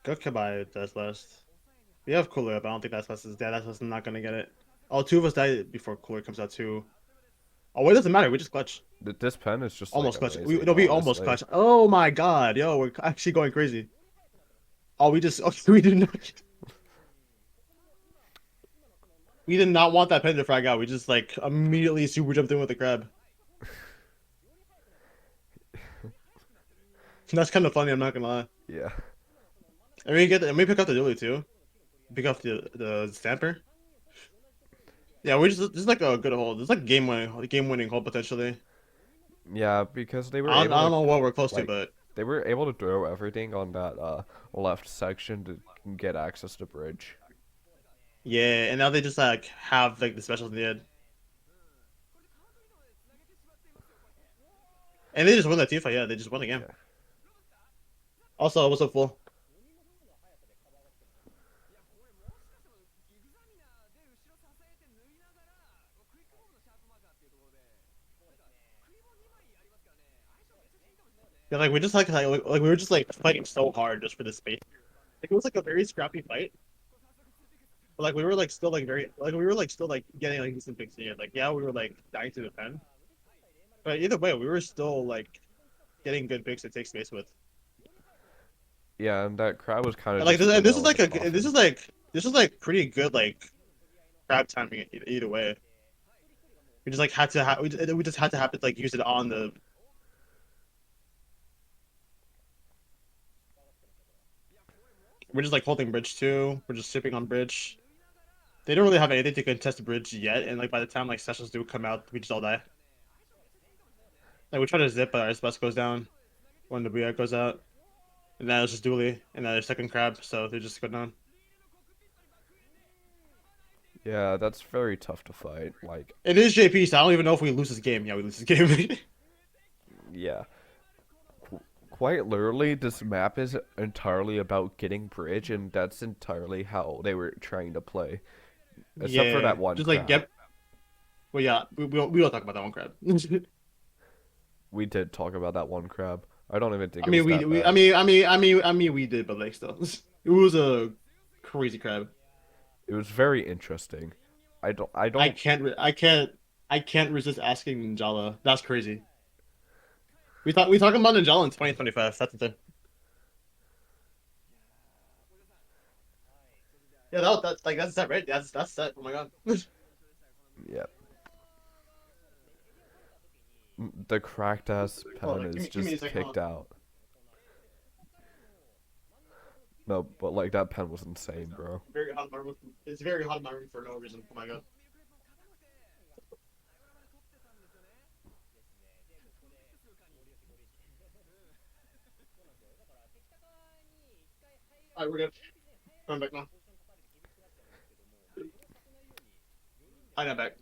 Go Kabai that's last. We have Cooler up. I don't think that's last is dead. That's not gonna get it. Oh, two of us died before Cooler comes out too. Oh, well, it doesn't matter. We just clutch. This pen is just like Almost clutch. amazing, We almost honestly. clutch. Oh my god, yo, we're actually going crazy. Oh, we just we did not we did not want that pen to frag out. We just like immediately super jumped in with the crab. That's kind of funny. I'm not gonna lie. Yeah. And we pick up the Dilly too. Pick up the Stamper. Yeah, we just like a good hold. It's like game winning hold potentially. Yeah, because they were able I don't to know what we're close to, like but they were able to throw everything on that left section to get access to bridge. yeah. And now they just like have like the specials in the end, and they just won that team fight. Yeah, they just won the game. Yeah. Also, what's up, full? Yeah, like we just like we were just like fighting so hard just for this space. Like it was like a very scrappy fight, but like we were like still like very like we were like still like getting like decent picks here. Like yeah, we were like dying to defend, but either way, we were still like getting good picks to take space with. Yeah, and that crowd was kind of And like just the and this is nail in like the a coffin. this is like pretty good like crab timing either way. We just like had to we just had to have to like use it on the. We're just like holding bridge too. We're just sipping on bridge. They don't really have anything to contest the bridge yet, and like by the time like sessions do come out, we just all die. Like we try to zip, but our bus goes down when the Booyah goes out, and then it's just Dooley, and then their second crab, so they just go down. Yeah, that's very tough to fight. Like, It is JP, so I don't even know if we lose this game. Yeah, we lose this game. yeah, quite literally, this map is entirely about getting bridge, and that's entirely how they were trying to play, except for Yeah, that one just like crab. get. Well, yeah, we don't talk about that one crab. We did talk about that one crab. I don't even think I it mean, was that bad. we did, but like still, it was a crazy crab. It was very interesting. I don't. I can't resist asking Ninjala. That's crazy. We talking about Ninjala in 2025. That's the thing. Yeah, that's like that's set right. That's set. Oh my god. Yeah. The cracked ass Oh, pen is give me a just second. Hold kicked on. out. No, but like that pen was insane, bro. Very hot in my room. It's very hot in my room for no reason. Oh my god. Alright, we're good. I'm back now. I'm back.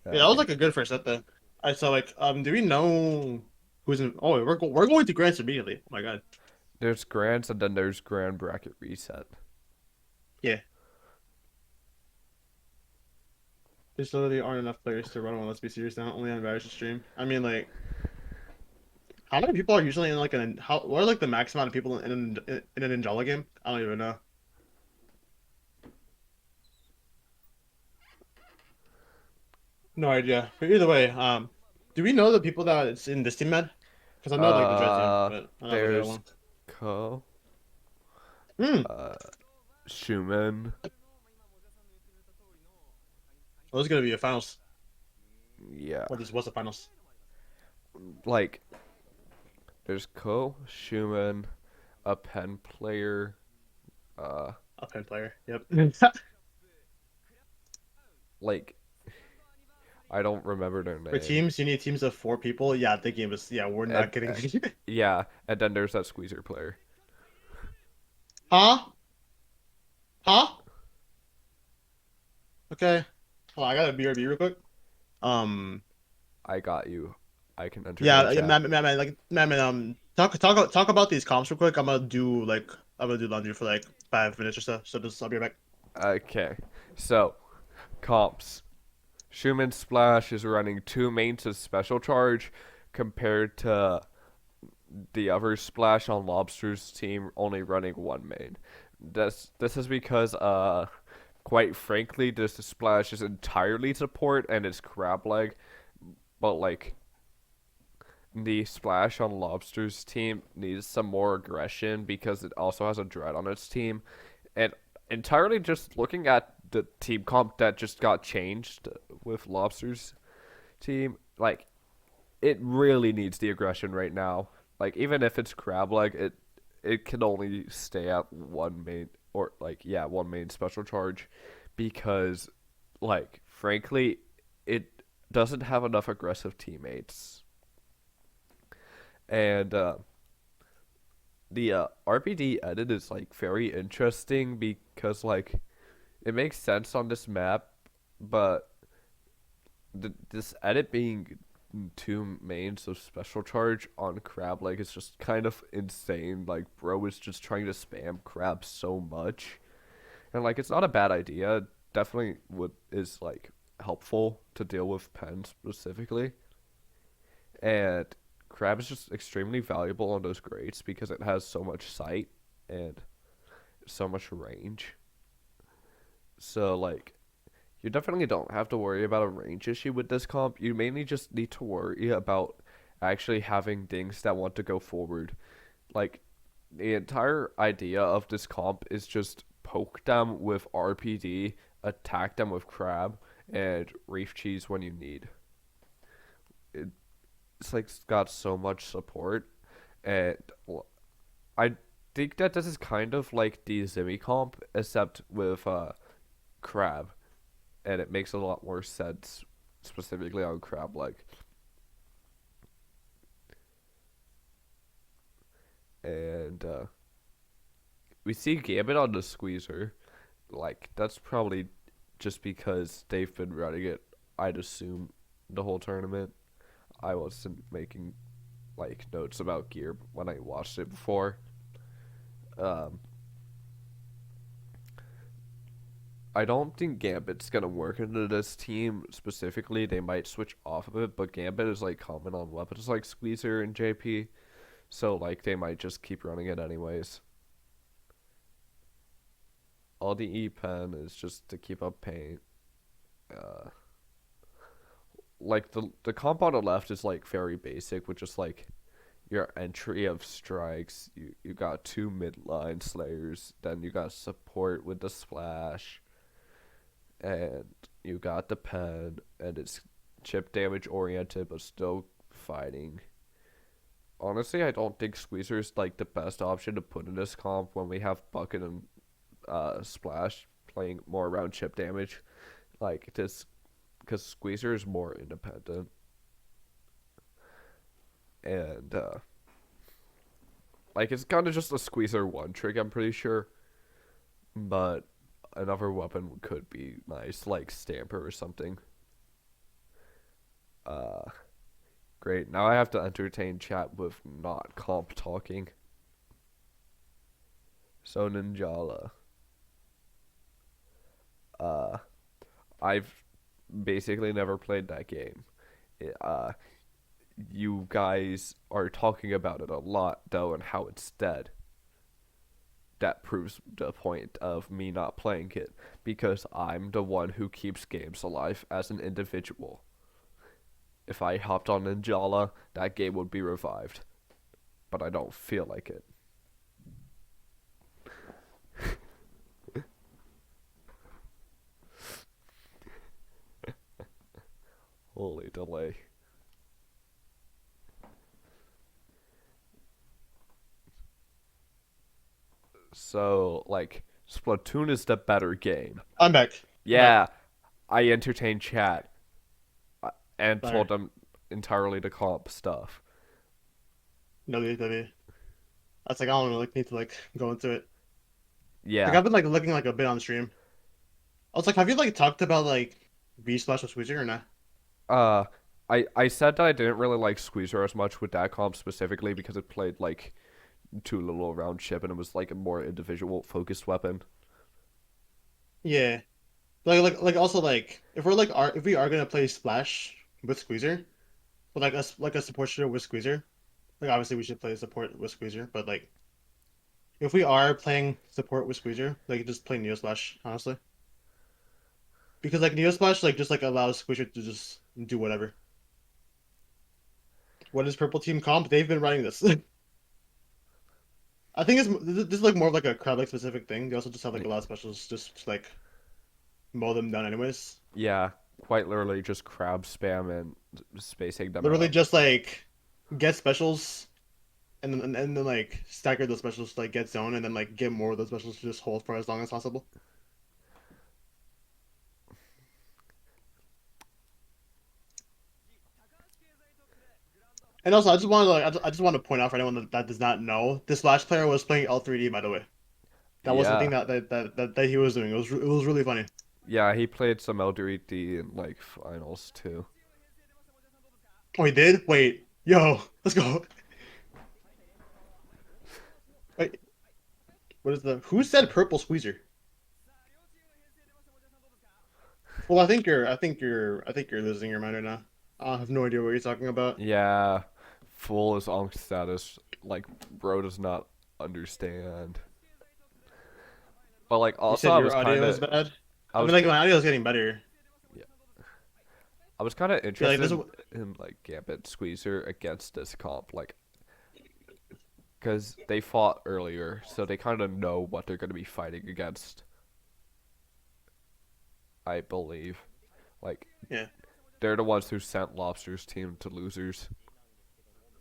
Yeah, that was Okay. like a good first set then. I saw like do we know who's in? Oh, we're going to grants immediately. Oh my god. There's grands and then there's grand bracket reset. Yeah. There's literally aren't enough players to run one. Let's be serious now. Only on Varys stream. I mean, like, how many people are usually in like an how? What are like the max amount of people in an Ninjala game? I don't even know. No idea. But either way, do we know the people that it's in this team, man? Because I know like the Dread team, but I don't know about the other There's one. Ko, Hmm. uh, Schumann. Well, this is gonna be a finals. Yeah, Or this was a finals. like there's Ko, Schumann, a pen player. Uh, A pen player. Yep. like I don't remember their For name. teams, you need teams of 4 people. Yeah, the game is. Yeah, we're And, not getting. yeah, and then there's that squeezer player. Huh? Huh? Okay. Hold on, I got a BRB real quick. Um. I got you. I can enter the Yeah, chat. man, like, man, talk about these comps real quick. I'm gonna do laundry for like 5 minutes or so. So just I'll be right back. Okay, so comps. Schumann Splash is running two mains of special charge compared to the other Splash on Lobster's team only running one main. This is because quite frankly this Splash is entirely support and it's crab leg, but like the Splash on Lobster's team needs some more aggression because it also has a Dread on its team. And entirely just looking at the team comp that just got changed with Lobster's team, like it really needs the aggression right now. Like even if it's crab leg, it can only stay at one main or like yeah, one main special charge because like frankly it doesn't have enough aggressive teammates. And the RPD edit is like very interesting because like it makes sense on this map, but this edit being two mains of special charge on crab like is just kind of insane. Like bro is just trying to spam crab so much, and like it's not a bad idea. Definitely would is like helpful to deal with pen specifically, and crab is just extremely valuable on those grades because it has so much sight and so much range. So like you definitely don't have to worry about a range issue with this comp. You mainly just need to worry about actually having things that want to go forward. Like the entire idea of this comp is just poke them with RPD, attack them with crab, and reef cheese when you need. It's like got so much support, and I think that this is kind of like the Zimmy comp, except with crab, and it makes a lot more sense specifically on crab leg. And we see Gambit on the squeezer. Like that's probably just because they've been running it. I'd assume the whole tournament. I wasn't making like notes about gear when I watched it before. Um, I don't think Gambit's gonna work into this team specifically. They might switch off of it, but Gambit is like common on weapons like Squeezer and JP, so like they might just keep running it anyways. All the E pen is just to keep up paint. Uh, like the comp on the left is like very basic, with just like your entry of strikes. You got two midline slayers, then you got support with the splash, and you got the pen, and it's chip damage oriented, but still fighting. Honestly, I don't think Squeezer is like the best option to put in this comp when we have Bucket and Splash playing more around chip damage. Like this, because Squeezer is more independent, and like it's kind of just a Squeezer one trick. I'm pretty sure, but another weapon could be nice, like Stamper or something. Uh, Great. Now I have to entertain chat with not comp talking. So Ninjala. Uh, I've basically never played that game. It, you guys are talking about it a lot though, and how it's dead. That proves the point of me not playing it because I'm the one who keeps games alive as an individual. If I hopped on Ninjala, that game would be revived, but I don't feel like it. Holy delay. So, like, Splatoon is the better game. I'm back. I'm back. Yeah, I entertained chat and Sorry. told them entirely to comp stuff. WW. That's like I don't really need to like go into it. Like Yeah. I've been like looking like a bit on stream. I was like, have you like talked about like V Splash with Squeezer or not? Uh, I said that I didn't really like Squeezer as much with that comp specifically because it played like too little around chip and it was like a more individual focused weapon. Yeah. Like also like if we are gonna play Splash with Squeezer, but like a support shooter with Squeezer, like obviously we should play support with Squeezer, but like if we are playing support with Squeezer, like just play Neo Splash, honestly. Because like Neo Splash like just like allows Squeezer to just do whatever. What is Purple Team comp? They've been writing this. I think this is like more of like a crab like specific thing. They also just have like a lot of specials just to, like mow them down anyways. Yeah, quite literally just crab spam and spacing them Literally out. just like get specials and then like stagger those specials to like get zone and then like get more of those specials to just hold for as long as possible. And also, I just want to like, I just want to point out for anyone that does not know, this Flash player was playing L3D, by the way. That was the thing Yeah. that he was doing. It was really funny. Yeah, he played some Elderity in like finals too. Oh, he did? Wait, yo, let's go. Wait, what is the? Who said purple squeezer? Well, I think you're losing your mind right now. I have no idea what you're talking about. Yeah, full is on status. Like, bro does not understand. But like, You also said your audio is bad. I I mean, was, like my audio is getting better. yeah, I was kind of Yeah, like this. interested in like Gambit Squeezer against this comp, like, because they fought earlier, so they kind of know what they're gonna be fighting against. I believe, like, Yeah, they're the ones who sent Lobster's team to losers.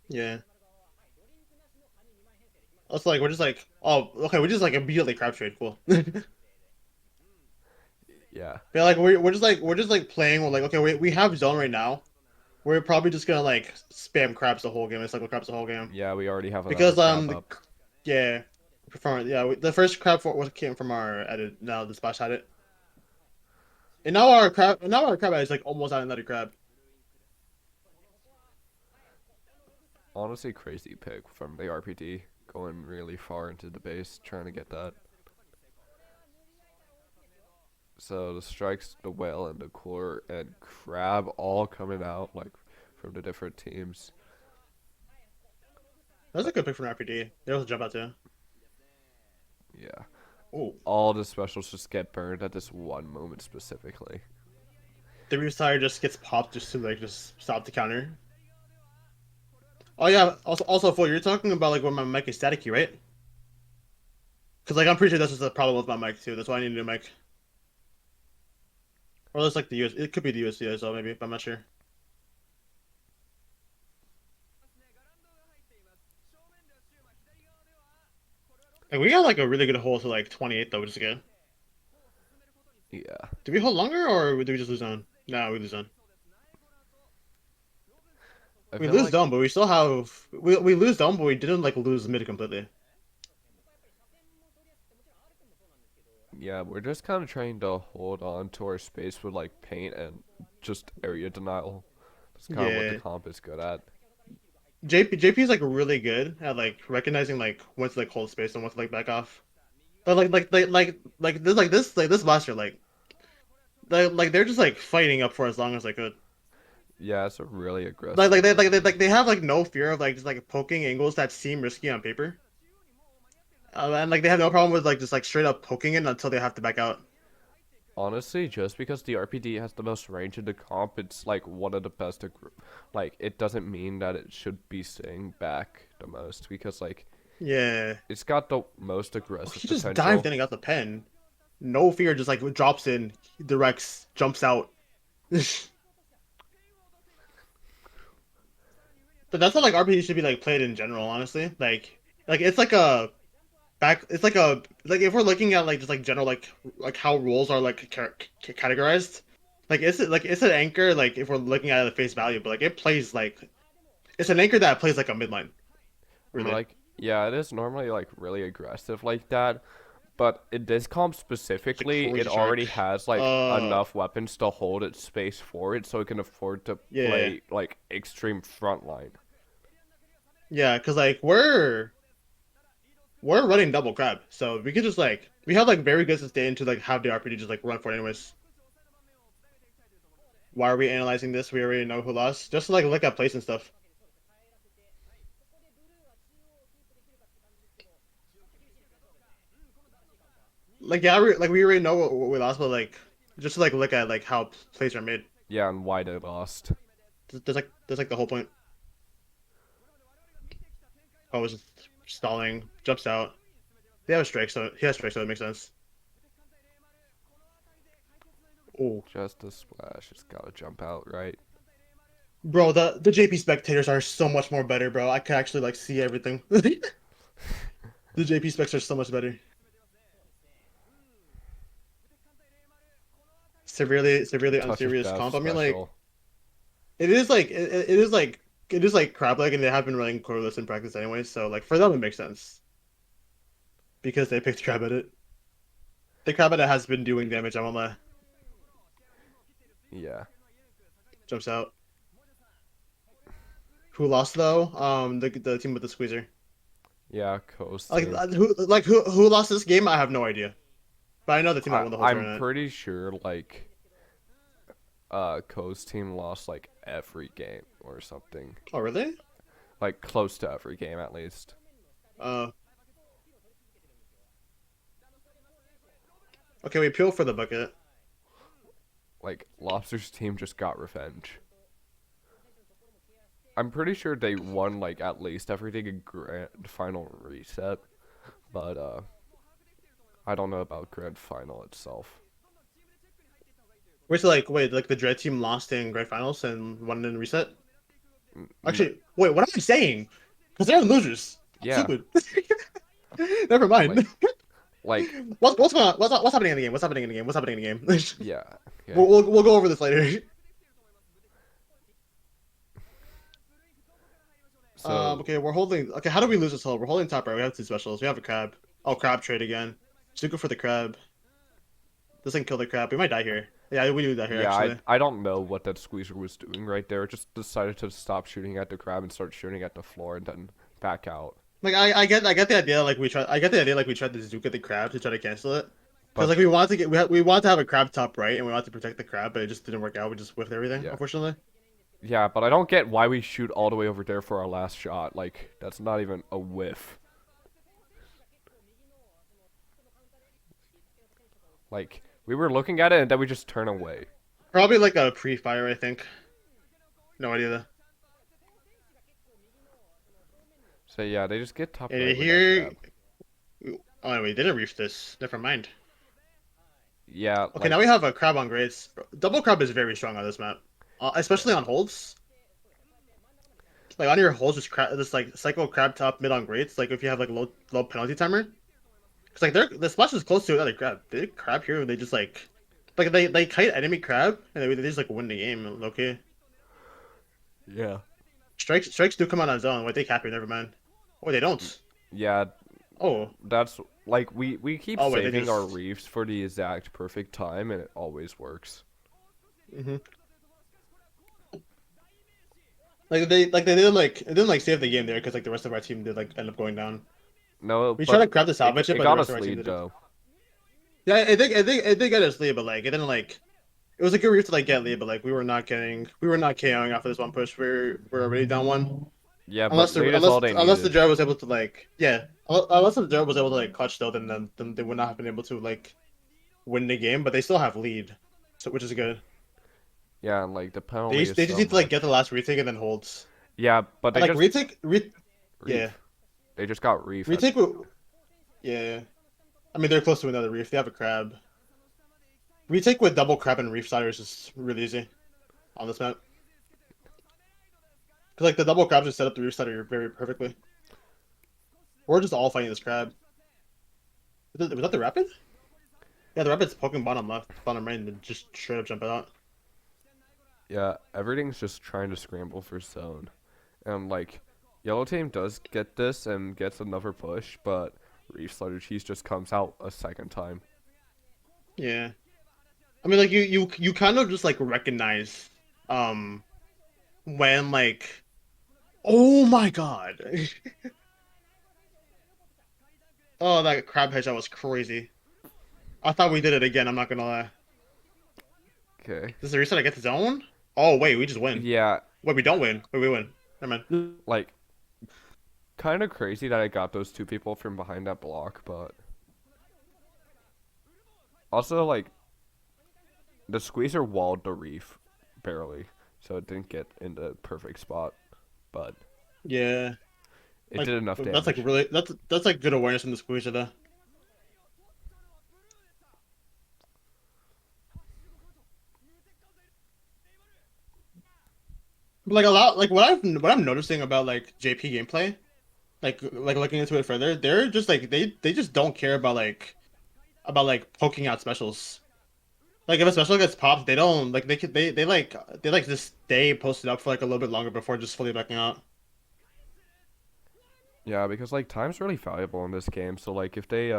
yeah. It's like we're just like, oh, okay, we just like immediately crab trade. Cool. Yeah, Yeah, like we're just like playing. We're like, okay, we have zone right now. We're probably just gonna like spam crabs the whole game. It's like crabs the whole game yeah, we already have another because crab up. yeah, from yeah the first crab for was came from our edit. Now the splash had it, and now our crab is like almost at another crab. Honestly, crazy pick from the RPD, going really far into the base, trying to get that. So the strikes, the whale, and the core and crab all coming out like from the different teams. That's a good pick from RPD. They also jump out too. Yeah, Oh, all the specials just get burned at this one moment specifically. the Tire just gets popped just to like just stop the counter. Oh yeah. Also, for you're talking about like when my mic is staticky, right? Because like I'm pretty sure this is the problem with my mic too. That's why I need a new mic. Or it's like the US. It could be the USB as well, maybe, but I'm not sure. Like we got like a really good hold to like 28 though, which is good. Yeah. Do we hold longer or do we just lose zone? No, we lose zone. I We feel lose like, zone, but we still have we lose zone, but we didn't like lose mid completely. yeah, we're just kind of trying to hold on to our space with like paint and just area denial. That's kind of what the Yeah. comp is good at. JP is like really good at like recognizing like when to like hold space and when to like back off. But like this last year like they're just like fighting up for as long as they could. Yeah, it's a really Like aggressive like they like they team. like they have like no fear of like just like poking angles that seem risky on paper. And like they have no problem with like just like straight up poking it until they have to back out. Honestly, just because the RPD has the most range in the comp, it's like one of the best. Like, it doesn't mean that it should be staying back the most because like Yeah. it's got the most Oh, aggressive he just dived potential. in and got the pen. No fear, just like drops in, directs, jumps out. But that's how like RPG should be like played in general, honestly. Like it's like a back. It's like if we're looking at like just like general like how roles are like categorized. Like it's an anchor like if we're looking at it at face value, but like it plays like it's an anchor that plays like a midline, I mean, really. like, yeah, it is normally like really aggressive like that, but in this comp It's a specifically, it crazy already shark. has like enough weapons to hold its space for it, so it can afford to Yeah, play like extreme frontline. yeah, because like we're running double crab, so we could just like we have like very good sustain to like have the RPG just like run for it anyways. Why are we analyzing this? We already know who lost. Just to like look at place and stuff. Like yeah, like we already know what we lost, but like just to like look at like how plays are made. Yeah, and why they lost. That's like the whole point. Oh, it's just stalling, jumps out. They have a strike, so he has strike, so it makes sense. Oh, Just a splash. It's gotta jump out, right? bro, the JP spectators are so much more better, bro. I can actually like see everything. The JP specs are so much better. Severely Touch of unserious death comp. I mean, like special. it is like crab leg, and they have been running coreless in practice anyway. So like for them, it makes sense because they picked crab edit. The crab edit has been doing damage. I won't lie. Yeah. Jumps out. Who lost though? The team with the squeezer. Yeah, Coast Like team. who lost this game? I have no idea. But I know the team that won the whole I'm tournament. pretty sure like Coast team lost like every game or something. Oh really? Like close to every game at least. Uh, okay, we peel for the bucket. Like Lobster's team just got revenge. I'm pretty sure they won like at least everything in grand final reset, but I don't know about grand final itself. Wait, like the Dread team lost in grand finals and won in reset. N- Actually, wait, what am I saying? Because they're losers. I'm yeah, stupid. Never mind. like like What's going on? What's happening in the game? What's happening in the game? What's happening in the game? yeah, okay. we'll go over this later. So Okay, we're holding. Okay, how do we lose this hold? We're holding top right. We have two specials. We have a crab. Oh, crab trade again. Zuko for the crab. Doesn't kill the crab. We might die here. Yeah, we do die here yeah, actually. I don't know what that squeezer was doing right there. It just decided to stop shooting at the crab and start shooting at the floor and then back out. Like I get the idea. Like we try. I get the idea. Like we tried to Zuko the crab to try to cancel it. Because But like we wanted to get we wanted to have a crab top right, and we wanted to protect the crab, but it just didn't work out. We just whiffed everything, yeah, unfortunately. yeah, but I don't get why we shoot all the way over there for our last shot. Like that's not even a whiff. Like we were looking at it and then we just turn away. Probably like a pre-fire, I think. No idea though. So yeah, they just get top And right with that here, crab. oh wait, they didn't reef this. Never mind. Yeah, Okay, now we like have a crab on grades. Double crab is very strong on this map, especially yeah, on holds. Like on your holds, just like cycle crab top mid on grades. Like if you have like low penalty timer. Cause like the splash is close to another crab. They crab here, they just like they kite enemy crab and they just like win the game. Okay, Yeah. strikes do come out on zone. Wait, they cap you. Never mind. Oh, they don't. Yeah, Oh, that's like we keep oh wait, they saving our just. reefs for the exact perfect time, and it always works. Hmm. Like they didn't save the game there because like the rest of our team did like end up going down. No, We tried to but grab the salvage it, it but the got rest of us our team lead didn't. though. Yeah, it did get us lead, but like it didn't like it was a good reef to like get lead, but like we were not KOing after this one push. We're already down one. Yeah, but lead is all they Unless the needed. Jared was able to like yeah unless the Jared was able to like clutch though then they would not have been able to like win the game, but they still have lead, so which is good. Yeah, and like the penalty is They just so need to like get the much. last retake and then holds. Yeah, but And they like just yeah reef. They just got reef at retake yeah. I mean they're close to another reef. They have a crab. Retake with double crab and reef sliders is really easy on this map. Because like the double crabs just set up the reef slider very perfectly. We're just all fighting this crab. Was that the rapid? Yeah, the rapid's poking bottom left, bottom right, and just straight up jump it out. yeah, everything's just trying to scramble for zone. And like yellow team does get this and gets another push, but Reef Slider Cheese just comes out a second time. Yeah. I mean, like you kind of just like recognize, um, when like, oh my god, oh that crab headshot was crazy. I thought we did it again. I'm not gonna lie. Okay. This is the reset. I get the zone. Oh wait, we just win. Yeah, Wait, we don't win. Wait, we win. Never mind. like kind of crazy that I got those two people from behind that block, but also like the squeezer walled the reef barely, so it didn't get in the perfect spot, but Yeah, it like did enough that's like damage. really that's like good awareness from the squeeze though. Like a lot, like what I'm noticing about like JP gameplay, like looking into it further, they're just like they just don't care about like poking out specials. Like if a special gets popped, they don't like they like just stay posted up for like a little bit longer before just fully backing out. Yeah, because like time's really valuable in this game, so like if they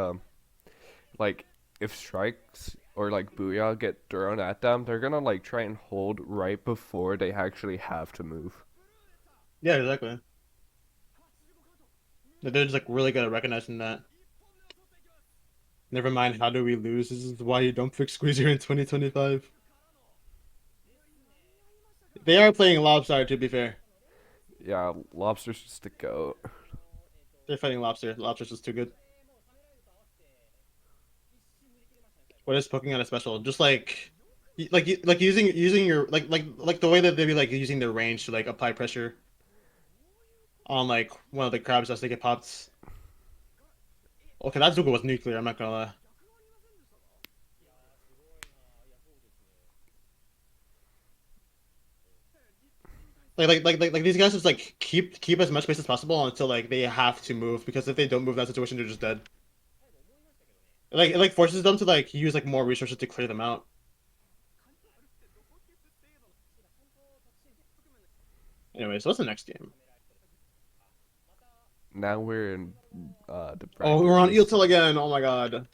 like if strikes or like booyah get thrown at them, they're gonna like try and hold right before they actually have to move. Yeah, exactly. They're just like really good at recognizing that. Never mind, how do we lose? This is why you don't pick Squeezer in 2025. They are playing Lobster, to be fair. Yeah, lobster's just a goat. They're fighting Lobster. Lobster's just too good. What is poking out a special? Just like using your like the way that they be like using their range to like apply pressure on like one of the crabs as they get popped. Okay, that Zuko was nuclear. I'm not gonna lie. Like these guys just like keep as much space as possible until like they have to move because if they don't move that situation, they're just dead. Like it like forces them to like use like more resources to clear them out. Anyway, so what's the next game? Now we're in the Oh, bracket we're on race. Eeltil again. Oh my god.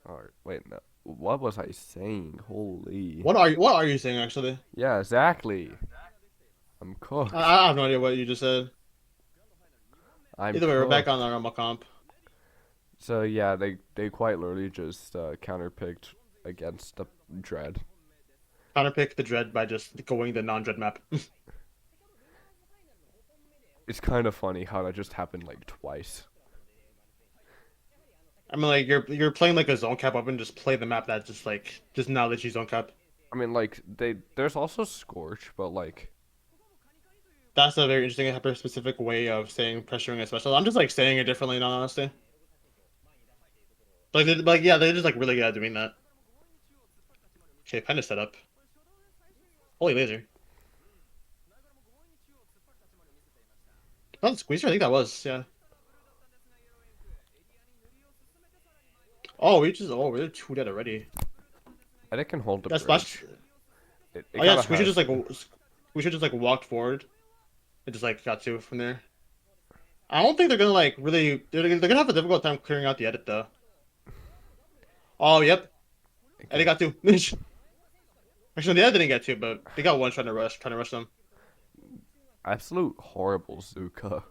Or wait, no. What was I saying? Holy. What are you saying actually? Yeah, exactly. I'm cooked. I have no idea what you just said. I'm Either way, we're back on cooked. our normal comp. So yeah, they quite literally just counterpicked against the Dread. Counterpick the Dread by just going the non-Dread map. It's kind of funny how that just happened like twice. I mean, like you're playing like a zone cap up and just play the map that just now that you zone cap. I mean, like there's also Scorch, but like That's a very interesting, hyper specific way of saying pressuring a special. I'm just like saying it differently, in all honesty. Like yeah, they're just like really good at doing that. Okay, pen is set up. Holy laser. Oh, the squeezer, I think that was, yeah. we're two dead already. And it can hold the That splash. bridge. It Oh kind yeah, of we should has just like to. we should just like walked forward and just like got two from there. I don't think they're gonna like really. They're gonna have a difficult time clearing out the edit though. Oh yep, and they got two. Actually, the edit didn't get two, but they got one trying to rush them. Absolute horrible Zuka.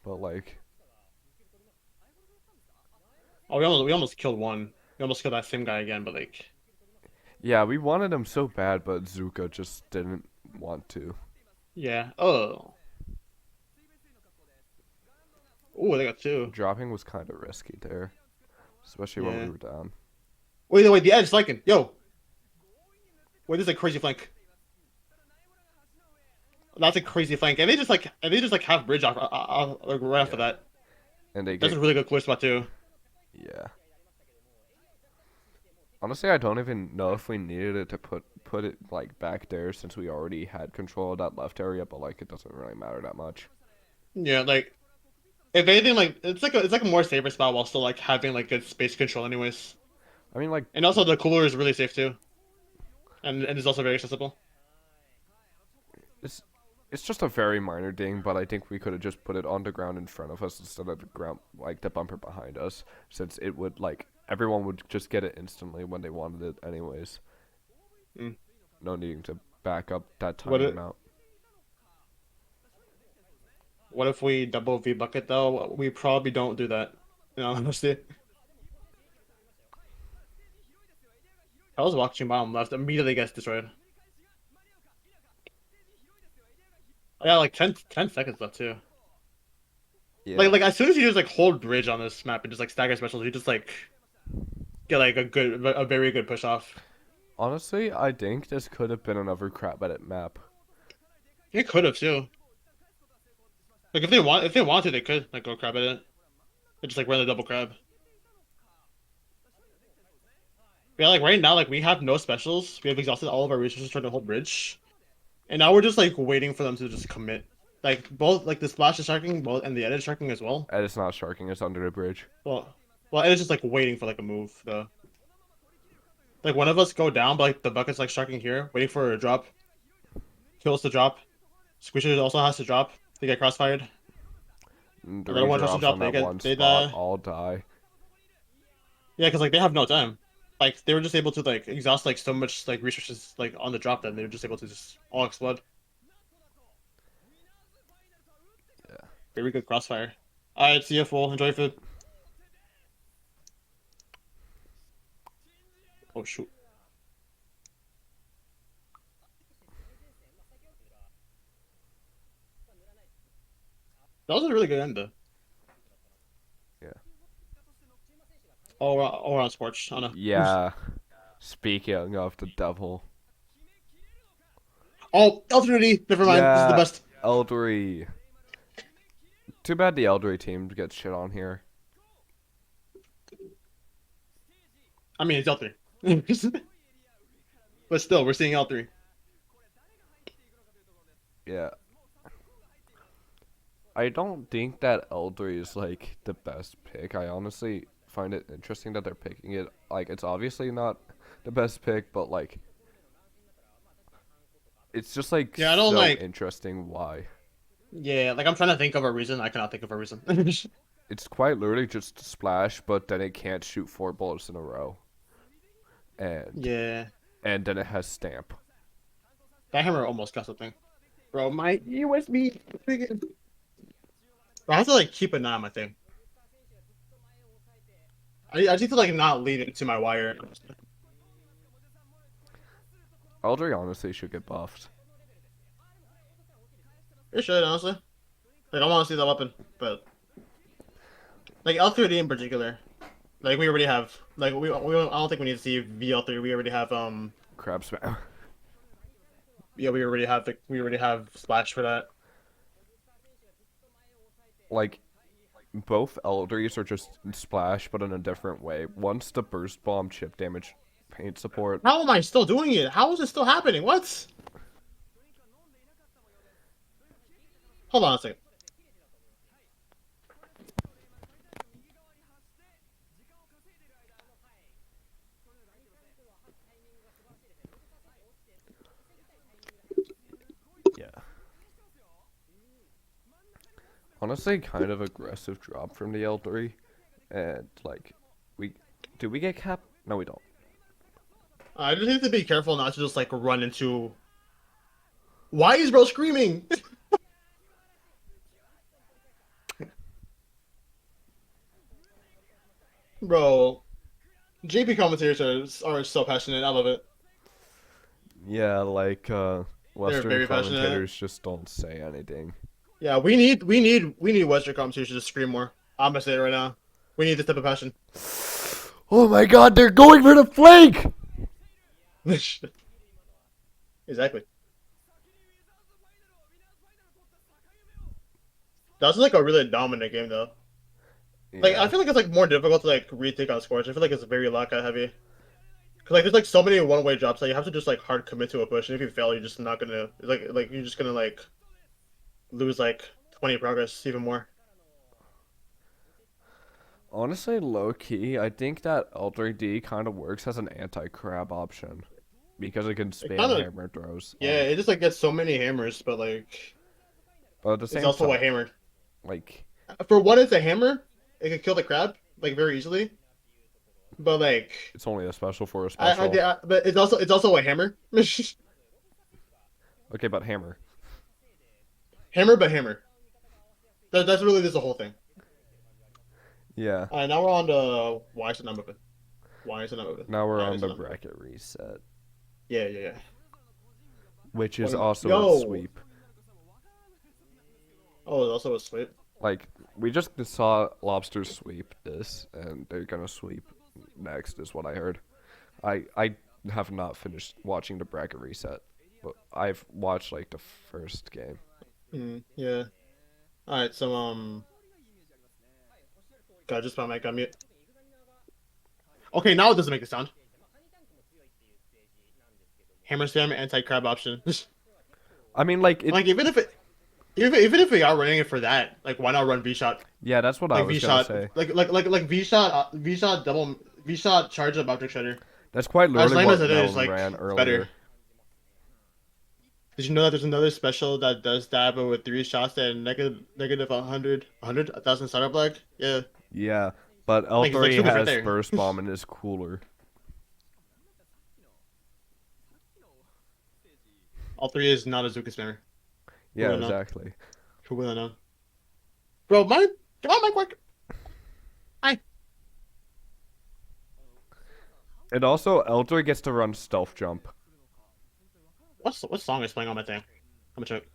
But like, Oh, we almost killed one. We almost killed that same guy again, but like, yeah, we wanted him so bad, but Zuka just didn't want to. yeah. Oh, oh, they got two. Dropping was kind of risky there, especially when we Yeah. were down. Wait, the edge flanking. Yo, wait, this is a crazy flank. That's a crazy flank, and they just like have bridge off like right after Yeah, that. and they That's get a really good clear spot too. yeah. Honestly, I don't even know if we needed it to put it like back there since we already had control of that left area, but like it doesn't really matter that much. Yeah, like if anything, like it's like a more safer spot while still like having like good space control, anyways. I mean, like And also the cooler is really safe too, and it's also very accessible. it's it's just a very minor ding, but I think we could have just put it on the ground in front of us instead of the ground like the bumper behind us, since it would like everyone would just get it instantly when they wanted it anyways. Mm. No needing to back up that What tiny if amount. what if we double V bucket though? We probably don't do that. You know, honestly. I was watching bottom left, immediately gets destroyed. I got like 10 seconds left too. Yeah. Like as soon as you just like hold bridge on this map and just like stagger specials, you just like get like a very good push off. Honestly, I think this could have been another crap edit map. It could have too. Like if they wanted, they could like go crab at it. They just like run the double crab. Yeah, like right now, like we have no specials. We have exhausted all of our resources trying to hold bridge, and now we're just like waiting for them to just commit. Like both, like the splash is sharking, both, and the edit is sharking as well. And it's not sharking, it's under the bridge. Well, well, it's just like waiting for like a move though. Like one of us go down, but like the bucket's like sharking here, waiting for a drop. Kills to drop. Squisher also has to drop. They get crossfired. The Another one tries to redrops drop. on that one They spot all die. Yeah, because like they have no time. Like they were just able to like exhaust like so much like resources like on the drop that they were just able to just all explode. Yeah. Very good crossfire. Alright, see you full. Enjoy your food. Oh shoot. That was a really good end though. Yeah. All around sports. I don't know. Yeah. Speaking of the devil. Oh, alternity. Never mind. This is the Yeah, best. Eldery. Too bad the Eldery team gets shit on here. I mean, it's L3. But still, we're seeing L3. Yeah. I don't think that Eldery is like the best pick. I honestly find it interesting that they're picking it. Like, it's obviously not the best pick, but like, it's just like Yeah, I don't so like. interesting why. Yeah, like I'm trying to think of a reason. I cannot think of a reason. It's quite literally just splash, but then it can't shoot 4 bullets in a row. And Yeah, and then it has stamp. that hammer almost got something. Bro, my USB. I have to like keep an eye on my thing. I just need to like not lead it to my wire. Eldery honestly should get buffed. It should honestly. Like I want to see that weapon, but like L3D in particular, like we already have. Like I don't think we need to see VL3. We already have Crab spam. yeah, we already have splash for that. Like, both Elderies are just splash, but in a different way. Once the burst bomb chip damage paint support. How am I still doing it? How is it still happening? What? Hold on a second. honestly kind of aggressive drop from the L3, and like, we do we get cap? No, we don't. I just need to be careful not to just like run into. Why is bro screaming? Bro, JP commentators are so passionate. I love it. Yeah, like They're Western very passionate. commentators just don't say anything. Yeah, we need Western commentators to scream more. I'm gonna say it right now. We need this type of passion. Oh my God, they're going for the flank! Exactly. That was like a really dominant game though. Like I Yeah. feel like it's like more difficult to like retake on scores. I feel like it's very lockout heavy. Cause like there's like so many one way drops that you have to just like hard commit to a push, and if you fail, you're just not gonna like you're just gonna like lose like 20 progress even more. Honestly, low key, I think that L3D kind of works as an anti-crab option because it can It kind spam of hammer throws yeah, on. it just like gets so many hammers, but like But at the it's same also time, a hammer. like, For one, it's a hammer. It can kill the crab like very easily, but like it's only a special for a special. but it's also a hammer. Okay, but hammer. Hammer, but hammer. That's really just the whole thing. Yeah. All right, now we're on to why is it not moving? Why is it not moving? Now we're Why on is it the not moving? bracket reset, Yeah, yeah, yeah. which is What? also a Yo. sweep. Oh, it's also a sweep. Like, we just saw Lobsters sweep this, and they're gonna sweep next, is what I heard. I have not finished watching the bracket reset, but I've watched like the first game. Yeah. All right, so God, just my mic on mute. Okay, now it doesn't make a sound. Hammer spam anti crab option. I mean, like it. Like even if we are running it for that, like why not run V shot? Yeah, that's what I Like was V gonna shot, say. like V shot double V shot charge up object shredder. That's quite As literally lame as what it is, Melon like ran it's better. earlier. Did you know that there's another special that does that, but with three shots at negative 1,000 startup lag? Yeah, Yeah, but like L3 Zuko's right has there. burst bomb and is cooler. All three is not a Zuka spammer. Who Yeah, would have known? exactly. Who would have known? Bro, come on, Mike, work. Hi. And also, L3 gets to run stealth jump. What song is playing on my thing? I'm gonna check.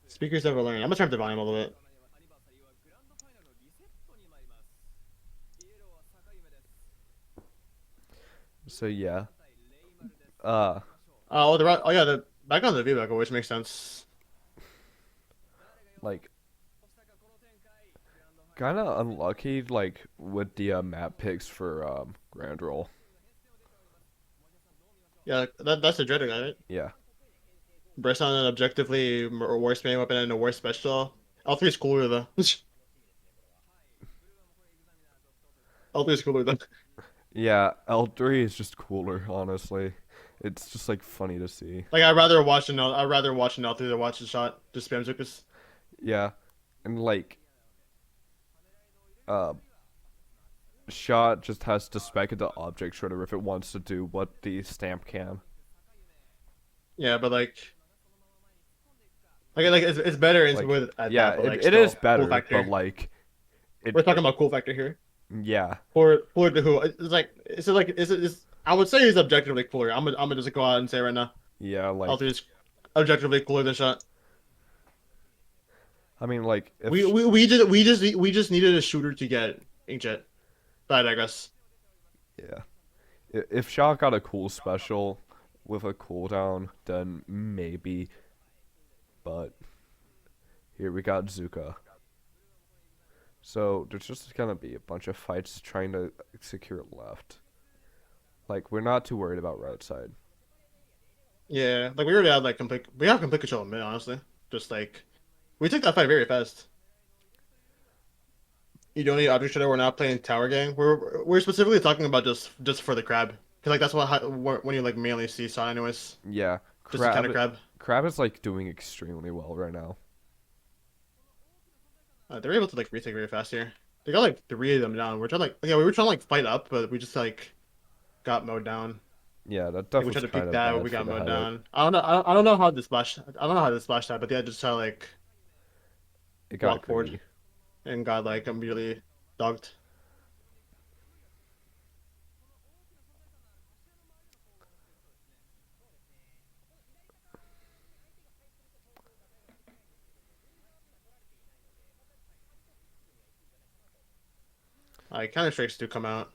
Speakers ever learning. I'm gonna turn up the volume a little bit. So yeah. Uh, Oh yeah, the back on the feedback always makes sense. like kind of unlucky, like with the map picks for Grand Roll. Yeah, that's the dreaded guy, right? Yeah. Breast on an objectively worse main weapon and a worse special. L3 is cooler though. L3 is cooler though. Yeah, L3 is just cooler, honestly. It's just like funny to see. Like I'd rather watch an L3 than watch the shot. Just spam Zukas. Yeah. And like uh shot just has to spec into object shredder if it wants to do what the stamp can. Yeah, but like it's better in Like with at yeah, that, but like it is still cool better, but factor. like We're it talking about cool factor here. yeah. For the who? It's like is I would say he's objectively cooler. I'm gonna just go out and say right now. Yeah, like L3 is objectively cooler than shot. I mean like if We just needed a shooter to get inkjet. But I digress. yeah. If shot got a cool special with a cooldown, then maybe. But here we got Zuka. So there's just gonna be a bunch of fights trying to secure left. Like we're not too worried about right side. Yeah, like we already had like complete control of mid, honestly. Just like we took that fight very fast. You don't need object shredder. We're not playing tower gang. We're specifically talking about just for the crab. Cause like that's when you like mainly see Son anyways. Yeah, Just to counter crab. Crab is like doing extremely well right now. They're able to like retake very fast here. They got like three of them down. We're trying like yeah, we were trying to like fight up, but we just like got mowed down. Yeah, that Like death we was tried to kind peek of that, but bad we for got the mowed edit. down. I don't know how this splash. I don't know how this splash died, but yeah, just try to like It got walk forward greedy. and got like immediately dogged. Like counter strikes do come out.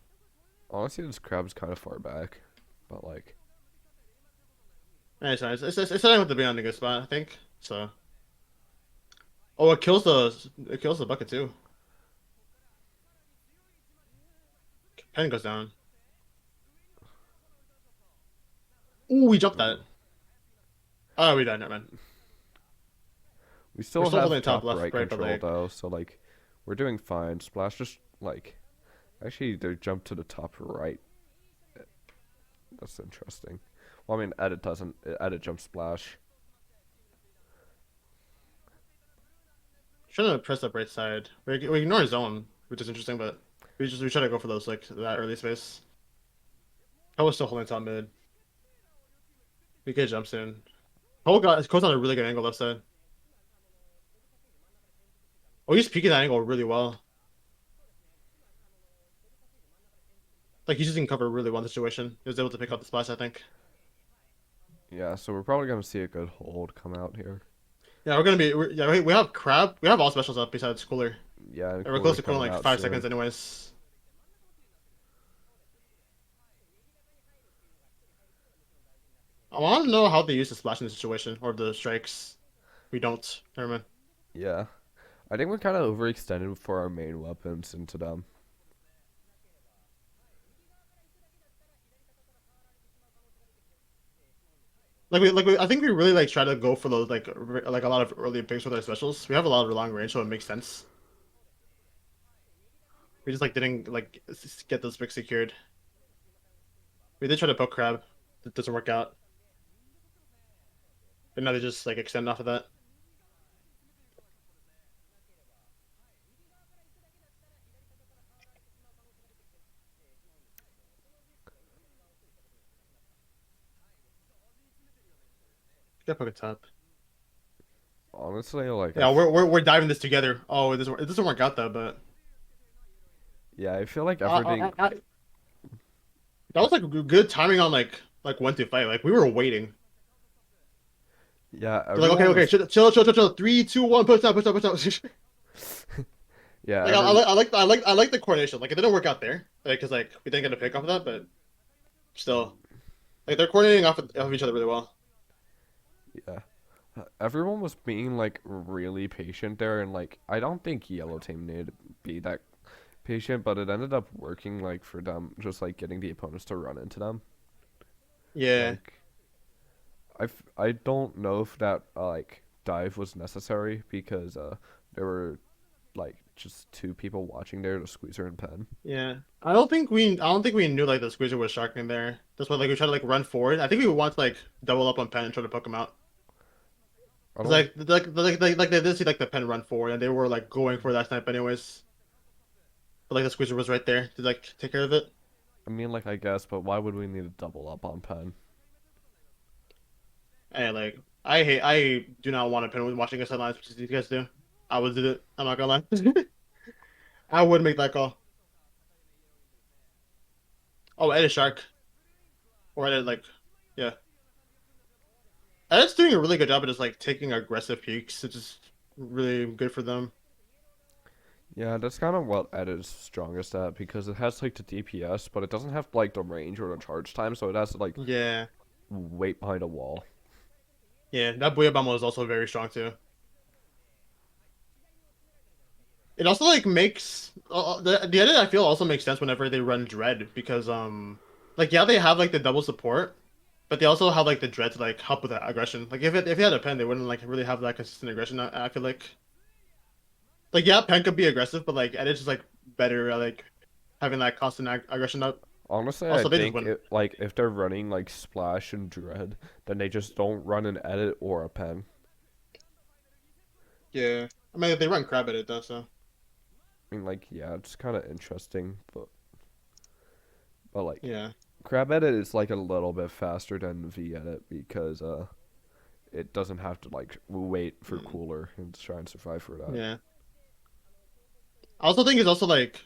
Honestly, this crab's kind of far back, but like, Nice, nice. It's setting up to be on a good spot, I think. So, oh, it kills the bucket too. Pen goes down. Ooh, we jumped that. ooh. Oh, we died, never mind. We We're still still holding have top top left, right right, but control like, though, so like, we're doing fine. Splash just like, actually, they jumped to the top right. That's interesting. Well, I mean, edit doesn't. Edit jump splash. trying to press up right side. We ignore zone, which is interesting, but we try to go for those like that early space. I was still holding top mid. We could jump soon. Cole Cole's on a really good angle left side. Oh, he's peeking that angle really well. Like he's using cover really well in the situation. He was able to pick up the splash, I think. Yeah, so we're probably gonna see a good hold come out here. Yeah, we're gonna be. Yeah, we have crab. We have all specials up besides cooler. Yeah, and And we're close cooler's to cooler in coming like out 5 seconds, soon. anyways. I want to know how they use the splash in the situation or the strikes. We don't. Never mind. Yeah, I think we're kind of overextended for our main weapons into them. I think we really like try to go for those like a lot of early picks with our specials. We have a lot of long range, so it makes sense. We just like didn't like get those picks secured. We did try to poke crab. It doesn't work out. And now they just like extend off of that. Get poke at top. Honestly, like Yeah, we're diving this together. Oh, it doesn't work out though, but yeah, I feel like I, I, everything. I, that was like good timing on like when to fight. Like we were waiting. Yeah, They're like, okay, everyone okay, was. chill. 3, 2, 1, push out, push out, push out. Yeah, Like every. I like the coordination. Like it didn't work out there, like because like we didn't get a pick off of that, but still, like they're coordinating off each other really well. Yeah, everyone was being like really patient there, and like I don't think yellow team needed to be that patient, but it ended up working like for them, just like getting the opponents to run into them. Yeah, Like I don't know if that like dive was necessary because there were like just two people watching there to squeeze her in pen. yeah. I don't think we knew like the squeezer was sharking there. That's why like we tried to like run forward. I think we want to like double up on pen and try to poke him out. I Cause don't. like they did see like the pen run forward and they were like going for that snipe anyways. But like the squeezer was right there to like take care of it. I mean, like I guess, but why would we need to double up on pen? And like I do not want to pen with watching us headlines, which these guys do. I would do it. I'm not gonna lie. I would make that call. Oh, Ed is Shark. Or Ed like yeah. Ed's doing a really good job of just like taking aggressive peaks. It's just really good for them. Yeah, that's kind of what Ed is strongest at because it has like the DPS, but it doesn't have like the range or the charge time, so it has to like Yeah. wait behind a wall. Yeah, that Booyabama is also very strong too. It also like makes the edit I feel also makes sense whenever they run Dread because like yeah they have like the double support, but they also have like the Dread to like help with that aggression. Like if they had a pen, they wouldn't like really have that consistent aggression. I feel like yeah, pen could be aggressive, but like edit's just like better at like having that constant aggression up. Honestly, I Also, they just think win. it like if they're running like Splash and Dread, then they just don't run an edit or a pen. Yeah. I mean, they run crab at it though, so I mean, like, yeah, it's kind of interesting, but like, yeah. crab edit is like a little bit faster than V edit because it doesn't have to like wait for Mm, cooler and try and survive for that. yeah. I also think it's also like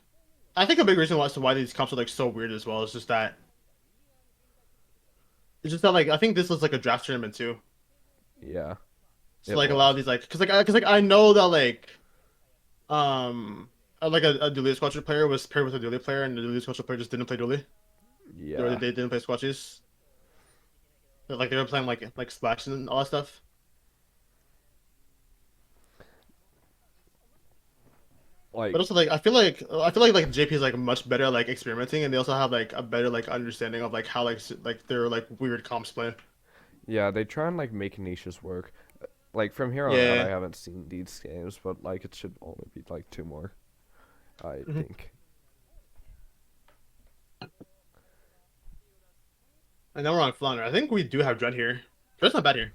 I think a big reason why these comps are like so weird as well is just that it's just that like I think this was like a draft tournament too. Yeah, So it like a lot of was. these like because like I know that like a dually squatcher player was paired with a dually player and the dually squatcher player just didn't play dually. Yeah, They didn't play squatches. Like they were playing like splash and all that stuff. But like also like like JP is like much better at, like experimenting and they also have like a better like understanding of like how like their like weird comps play. yeah, they try and like make niches work. Like from here on out, I Yeah. haven't seen these games, but like it should only be like two more, I Mhm. think. And now we're on Flounder. I think we do have Dread here. Dread's not bad here.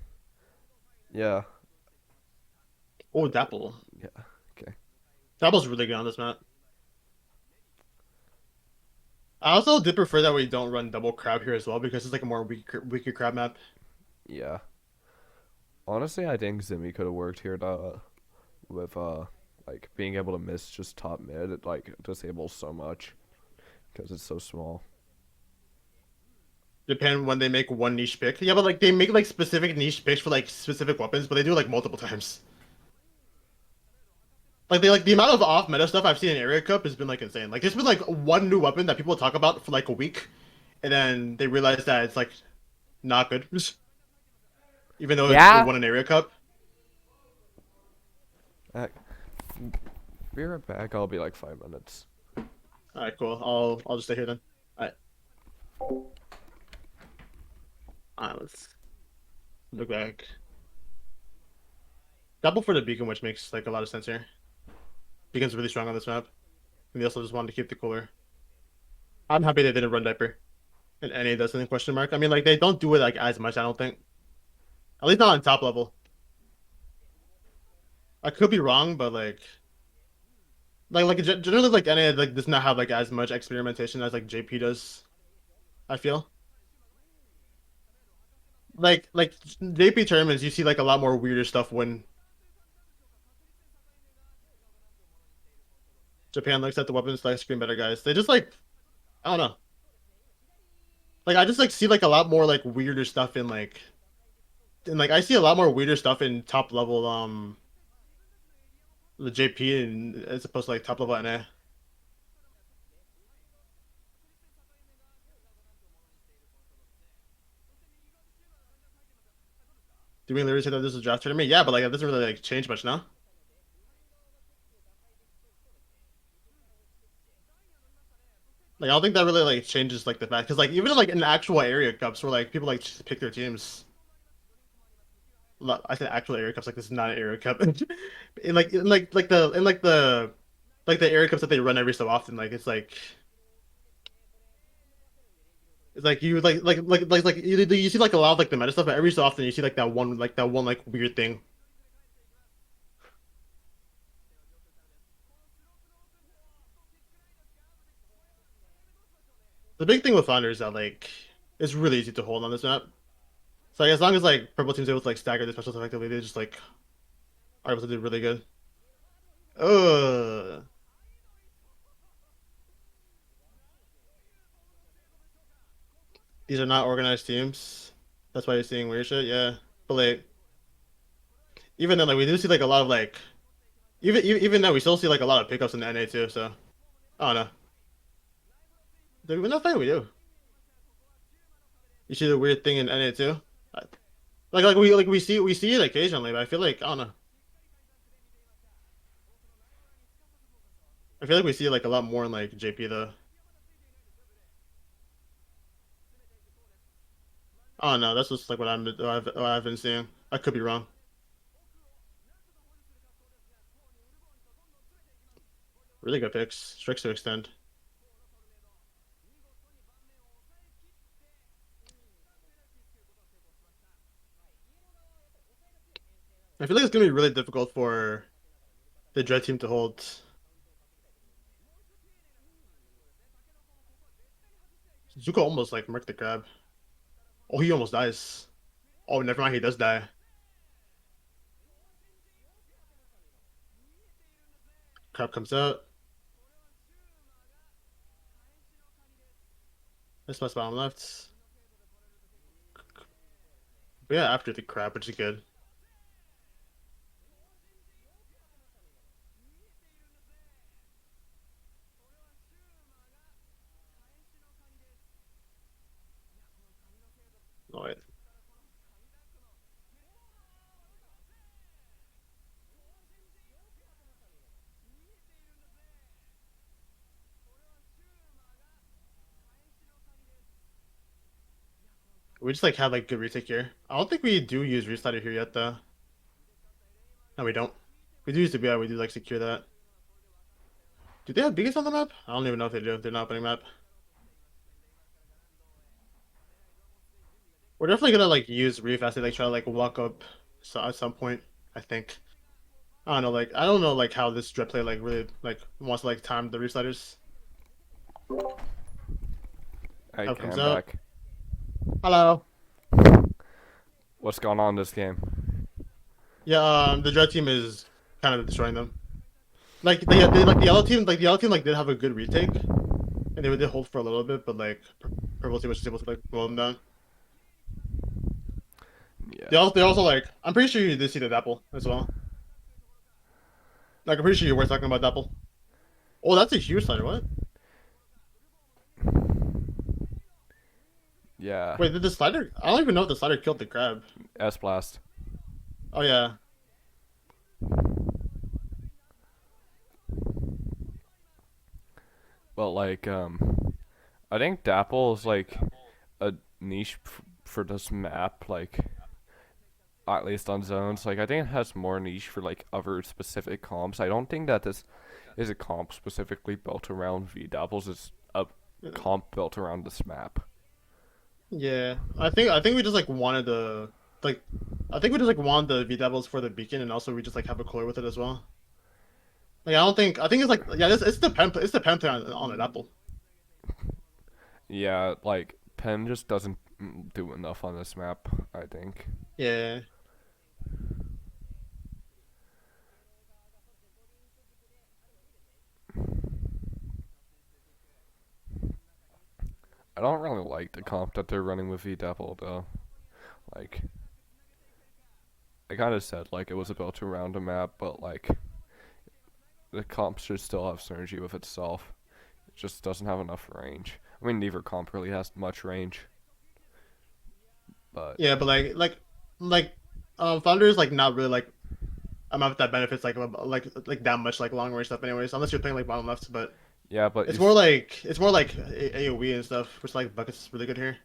Yeah, Oh, Dapple. yeah, okay, Dapple's really good on this map. I also did prefer that we don't run double crab here as well because it's like a more weaker crab map. yeah. Honestly, I think Zimmy could have worked here with like being able to miss just top mid. It like disables so much because it's so small. Depend when they make one niche pick. Yeah, but like they make like specific niche picks for like specific weapons, but they do like multiple times. Like they like the amount of off meta stuff I've seen in Area Cup has been like insane. Like there's been like one new weapon that people talk about for like a week, and then they realize that it's like not good, even though it Yeah. won an Area Cup. Uh, be right back. I'll be like 5 minutes. All right, cool. I'll just stay here then. All right, let's look back. Double for the beacon, which makes like a lot of sense here. Beacon's really strong on this map, and they also just wanted to keep the cooler. I'm happy they didn't run diaper and NA doesn't in question mark. I mean, like they don't do it like as much. I don't think, at least not on top level. I could be wrong, but generally like NA like does not have like as much experimentation as like JP does. I feel like JP tournaments you see like a lot more weirder stuff when Japan looks at the weapons select screen better guys. They just like I don't know. Like I just like see like a lot more like weirder stuff in like I see a lot more weirder stuff in top level the JP and as opposed to like top level NA. Do we literally say that this is a draft tournament? Yeah, but like it doesn't really like change much now. Like I don't think that really like changes like the fact because like even like in actual area cups where like people like just pick their teams. I said actual area cups like this is not an area cup. In the area cups that they run every so often like it's like you you see like a lot of like the meta stuff but every so often you see like that one like weird thing. The big thing with Thunder is that like it's really easy to hold on this map. So like, as long as like purple teams able to like stagger the specials effectively, they just like are able to do really good. Ugh. These are not organized teams. That's why you're seeing weird shit. Yeah, but like even then, like we do see like a lot of like even then we still see like a lot of pickups in the NA too. So I don't know. Do we not find we do? You see the weird thing in NA too. We see it occasionally, but I feel like I don't know. I feel like we see it like a lot more in like JP though. I don't know. That's just like what I've been seeing. I could be wrong. Really good picks. Strix to extend. I feel like it's gonna be really difficult for. the Dread team to hold. Zuko almost like murked the crab. Oh, he almost dies. Oh, never mind, he does die. Crab comes out. That's my spot on left. But yeah, after the crab, which is good. Oh wait. We just like had like good retake here. I don't think we do use restarter here yet though. No, we don't. We do use the BI, we do like secure that. Do they have biggest on the map? I don't even know if they do. They're not opening map. We're definitely gonna like use Reef as they like try to like walk up at some point, I think. I don't know, like I don't know like how this Dread player like really like wants to like time the Reef sliders. Okay, Comes I'm out. back. Hello. What's going on in this game? Yeah, the Dread team is kind of destroying them. Like they like the yellow team like did have a good retake, and they did hold for a little bit, but like purple team was just able to like blow them down. Yeah. They also like I'm pretty sure you did see the Dapple as well. Like I'm pretty sure you were talking about Dapple. Oh, that's a huge slider. What? Yeah. Wait, did the slider? I don't even know if the slider killed the crab. S blast. Oh yeah. But like, I think Dapple is like a niche for this map. Like, at least on zones. Like, I think it has more niche for like other specific comps. I don't think that this is a comp specifically built around V Dapples. It's a comp built around this map. Yeah. I think we just like wanted the like I think we just like wanted the V Devils for the beacon, and also we just like have a core with it as well. Like I don't think I think it's like yeah, it's the pen play on an Apple. Yeah, like Pen just doesn't do enough on this map. I think. Yeah. I don't really like the comp that they're running with V Dapple though. Like, I kind of said like it was built around a map, but like the comp should still have synergy with itself. It just doesn't have enough range. I mean, neither comp really has much range, but Yeah, but like Thunder is like not really like a map that benefits like that much like long range stuff anyways, unless you're playing like bottom left, but yeah, it's more like AoE and stuff, which like buckets is really good here.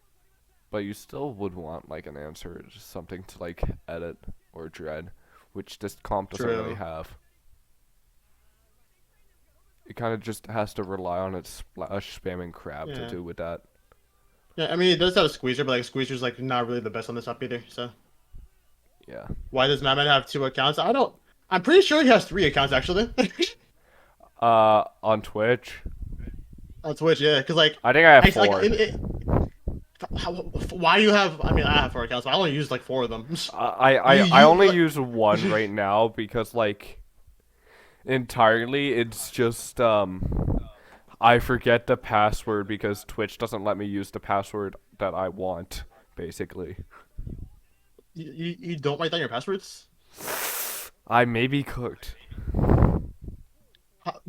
but you still would want like an answer, just something to like edit or dread, which this comp doesn't really True. have. It kind of just has to rely on its splash spamming crab to Yeah. do with that. Yeah, I mean it does have a squeezer, but like squeezer's like not really the best on this map either. So Yeah. why does Madman have two accounts? I don't. I'm pretty sure he has three accounts actually. On Twitch, On Twitch, yeah, because I think I have like four. why you have? I mean, I have four accounts, but I only use like four of them. I You only like, use one right now because like entirely it's just I forget the password because Twitch doesn't let me use the password that I want, basically. you don't write down your passwords? I may be cooked.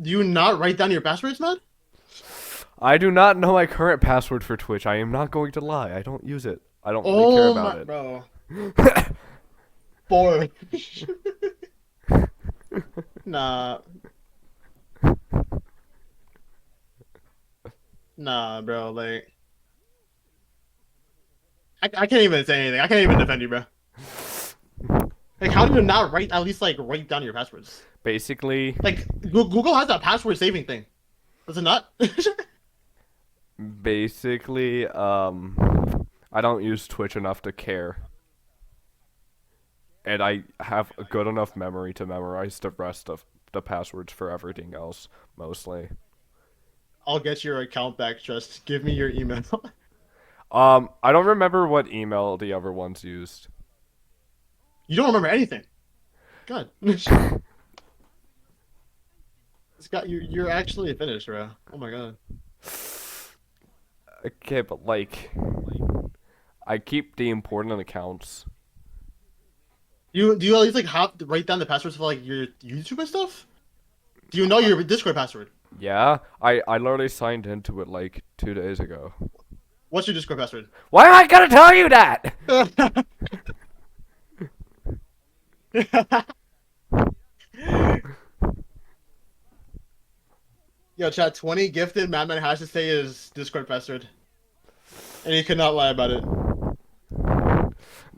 Do you not write down your passwords, man? I do not know my current password for Twitch. I am not going to lie. I don't use it. I don't really care Oh about my, it. bro. Boy. Nah. Nah, bro. Like, I can't even say anything. I can't even defend you, bro. Like, how do you not write at least like write down your passwords? Basically, Like, Google has that password saving thing. Does it not? basically, I don't use Twitch enough to care. And I have a good enough memory to memorize the rest of the passwords for everything else mostly. I'll get your account back. Just give me your email. I don't remember what email the other ones used. You don't remember anything. God. It's got you. You're actually finished, bro. Oh my god. Okay, but like, I keep the important accounts. Do you at least like have to write down the passwords for like your YouTube and stuff? Do you know your Discord password? Yeah, I literally signed into it like 2 days ago. What's your Discord password? Why am I gonna tell you that? Yo, chat 20 gifted Madman has to say his Discord password. And he could not lie about it.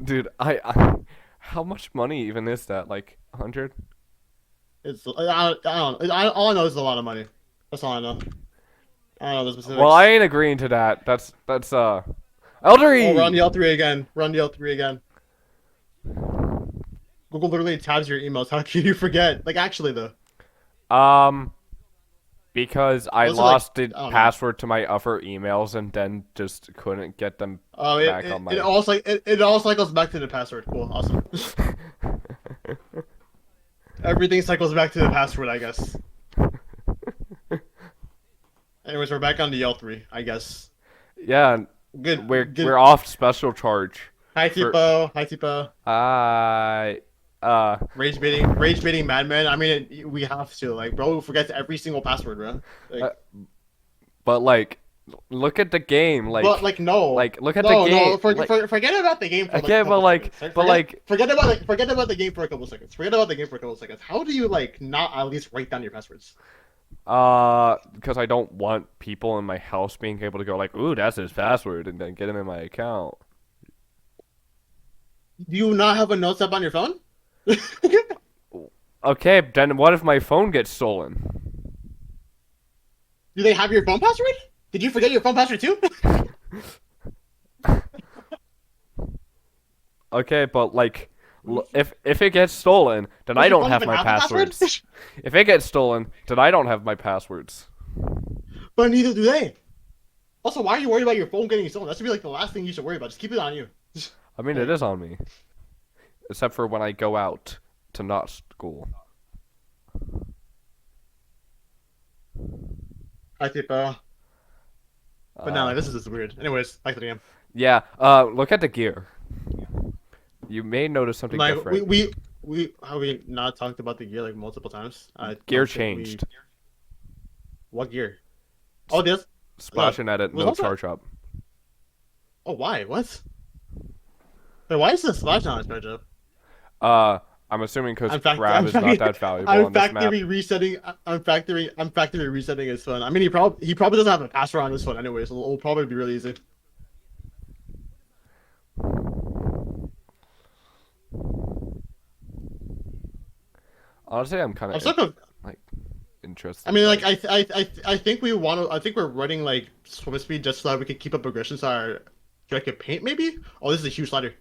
Dude, how much money even is that? Like 100? All I know is a lot of money. That's all I know. I don't know the specifics. Well, I ain't agreeing to that. That's Oh, run the Eldery. L3 again. Run the L3 again. Google literally tabs your emails. How can you forget? Like, actually, though. Um, because I Those are like, lost the I don't know. password to my other emails and then just couldn't get them Oh, back on my. it all cycles back to the password. Cool, awesome. Everything cycles back to the password, I guess. Anyways, we're back on the L3, I guess. Yeah, Good. we're off special charge. Hi, For Tipo. Hi, Tipo. I Rage baiting Madman. I mean, we have to. Like, bro forgets every single password, bro. uh, Like, but like, look at the game. but like, no, Look at the game. forget about the game for like a Okay, couple seconds. Forget about the game for a couple seconds. Forget about the game for a couple seconds. How do you like not at least write down your passwords? Because I don't want people in my house being able to go like, ooh, that's his password, and then get him in my account. Do you not have a notes app on your phone? Okay, then what if my phone gets stolen? Do they have your phone password? Did you forget your phone password too? Okay, but like, if it gets stolen, then I don't have even my have a password? passwords. If it gets stolen, then I don't have my passwords. But neither do they. Also, why are you worried about your phone getting stolen? That should be like the last thing you should worry about. Just keep it on you. I mean, it is on me, except for when I go out to not school. I think, but no, like, Uh, this is just weird. Anyways, back to the game. yeah. Look at the gear. You may notice something Like different. we have we not talked about the gear like multiple times? I Gear don't think we. changed. What gear? Oh, this. Splash and edit, Was no also. charge up. Oh, why? What? Wait, why is the splash not charge up? I'm assuming because I'm grab is not that valuable on this map. I'm factory resetting his phone. I mean, he probably doesn't have a password on his phone anyway, so it'll probably be really easy. Honestly, I'm kind I'm of stuck with. like interested. I mean, like I think we want to. I think we're running like swim speed just so that we can keep up aggression. So our can paint maybe. Oh, this is a huge slider.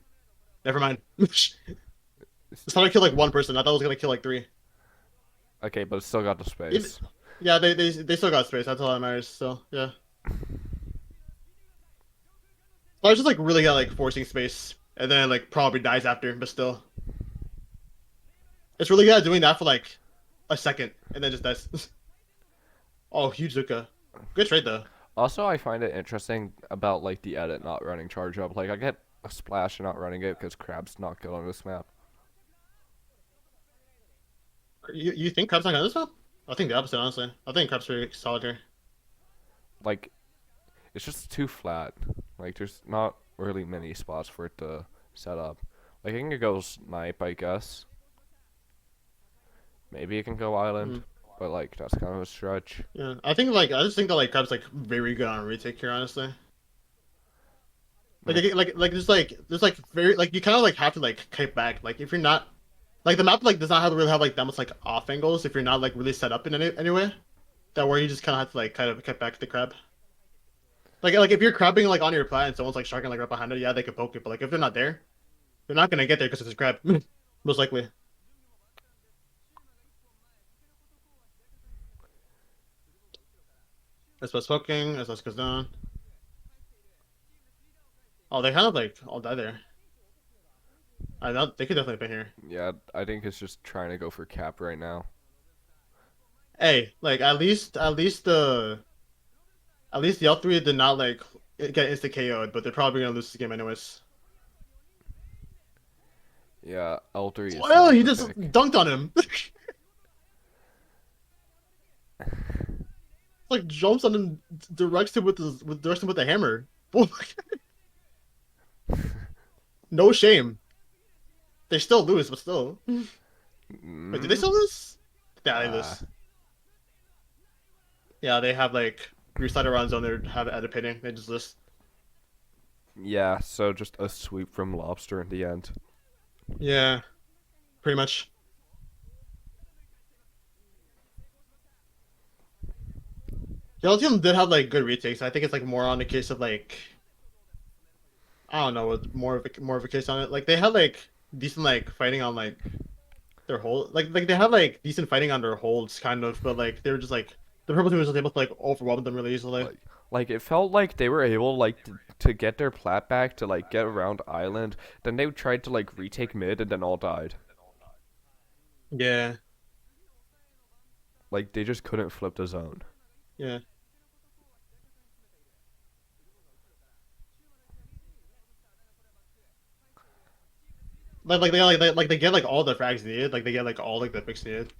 Never mind. The slider killed like one person. I thought it was gonna kill like three. Okay, but it's still got the space. Yeah, they still got space. That's all that matters. So yeah. Slider's just like really got like forcing space, and then like probably dies after, but still. It's really good at doing that for like a second, and then just dies. Oh, huge Zuka. Good trade though. Also, I find it interesting about like the edit not running charge up. Like I get a splash and not running it because crab's not good on this map. You think Crab's not gonna do this one? I think the opposite, honestly. I think Crab's pretty solid here. Like it's just too flat. Like there's not really many spots for it to set up. Like it can go snipe, I guess. Maybe it can go island, but like that's kind of a stretch. Yeah, I just think that like Crab's like very good on retake here, honestly. There's like very like you kind of like have to like kick back. Like if you're not like the map like does not have really have like that much like off angles if you're not like really set up in any way. That where you just kind of have to like kind of kick back the crab. Like if you're crabbing like on your plat and someone's like sharking like right behind it, yeah, they could poke it. But like if they're not there, they're not gonna get there because it's a crab, most likely. That's what's smoking. That's what goes down. Oh, they kind of like all die there. I know they could definitely pin here. Yeah, I think it's just trying to go for cap right now. Hey, like at least the L3 did not like get insta KO'd, but they're probably gonna lose this game anyways. Yeah, L3 is Well, not he the just pick. dunked on him. Like jumps on him, directs him with the hammer. No shame. They still lose, but still. Wait, did they Mm, still lose? Yeah, they ah, lose. Yeah, they have like reset around zone. They have it at a pitting. They just lose. yeah, so just a sweep from Lobster in the end. Yeah, pretty much. The other team did have like good retakes. I think it's like more on the case of like I don't know, with more of a case on it. Like they had like decent like fighting on like their hold. Like they had like decent fighting on their holds, kind of, but like they were just like the purple team was just able to like overwhelm them really easily. Like, like it felt like they were able like to get their plat back to like get around island. Then they tried to like retake mid and then all died. Yeah, Like they just couldn't flip the zone. yeah. Like they get like all the frags needed. Like they get like all like the picks needed.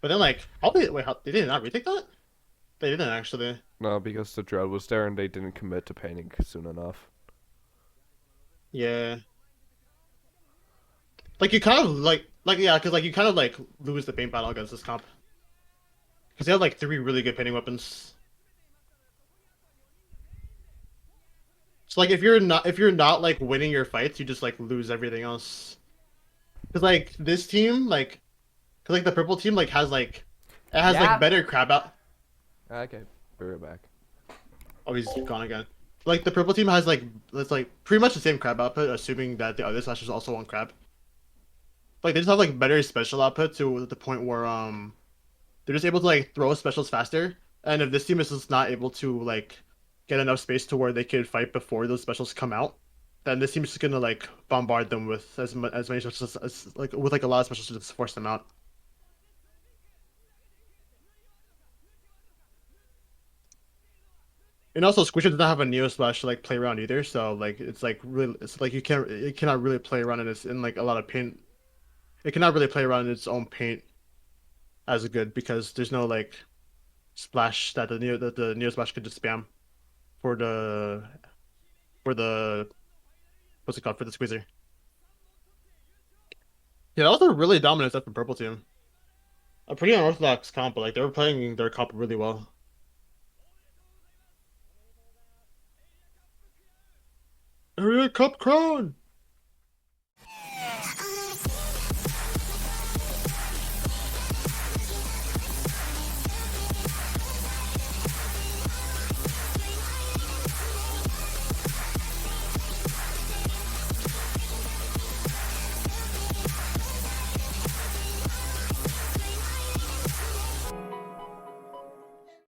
But then like how they wait, how they did not retake that? They didn't actually. No, because the dread was there and they didn't commit to painting soon enough. Yeah. Like you kind of like yeah, because like you kind of like lose the paint battle against this comp because they have like three really good painting weapons. So like if you're not like winning your fights, you just like lose everything else. Because like this team because like the purple team like has like Yeah. better crab out. Okay, be right back. Oh, he's gone again. Like the purple team has like it's like pretty much the same crab output, assuming that the other slash is also on crab. Like they just have like better special output to the point where they're just able to like throw specials faster. And if this team is just not able to like get enough space to where they could fight before those specials come out, then this team is just gonna like bombard them with as many specials as like with like a lot of specials to just force them out. And also Squisher does not have a Neo Splash to like play around either, so like it's like really it's like it cannot really play around in like a lot of paint. It cannot really play around in its own paint as good because there's no like splash that the Neo Splash could just spam for the what's it called for the squeezer. Yeah, that was a really dominant set from purple team. A pretty unorthodox comp, but like they were playing their comp really well. Area Cup crown.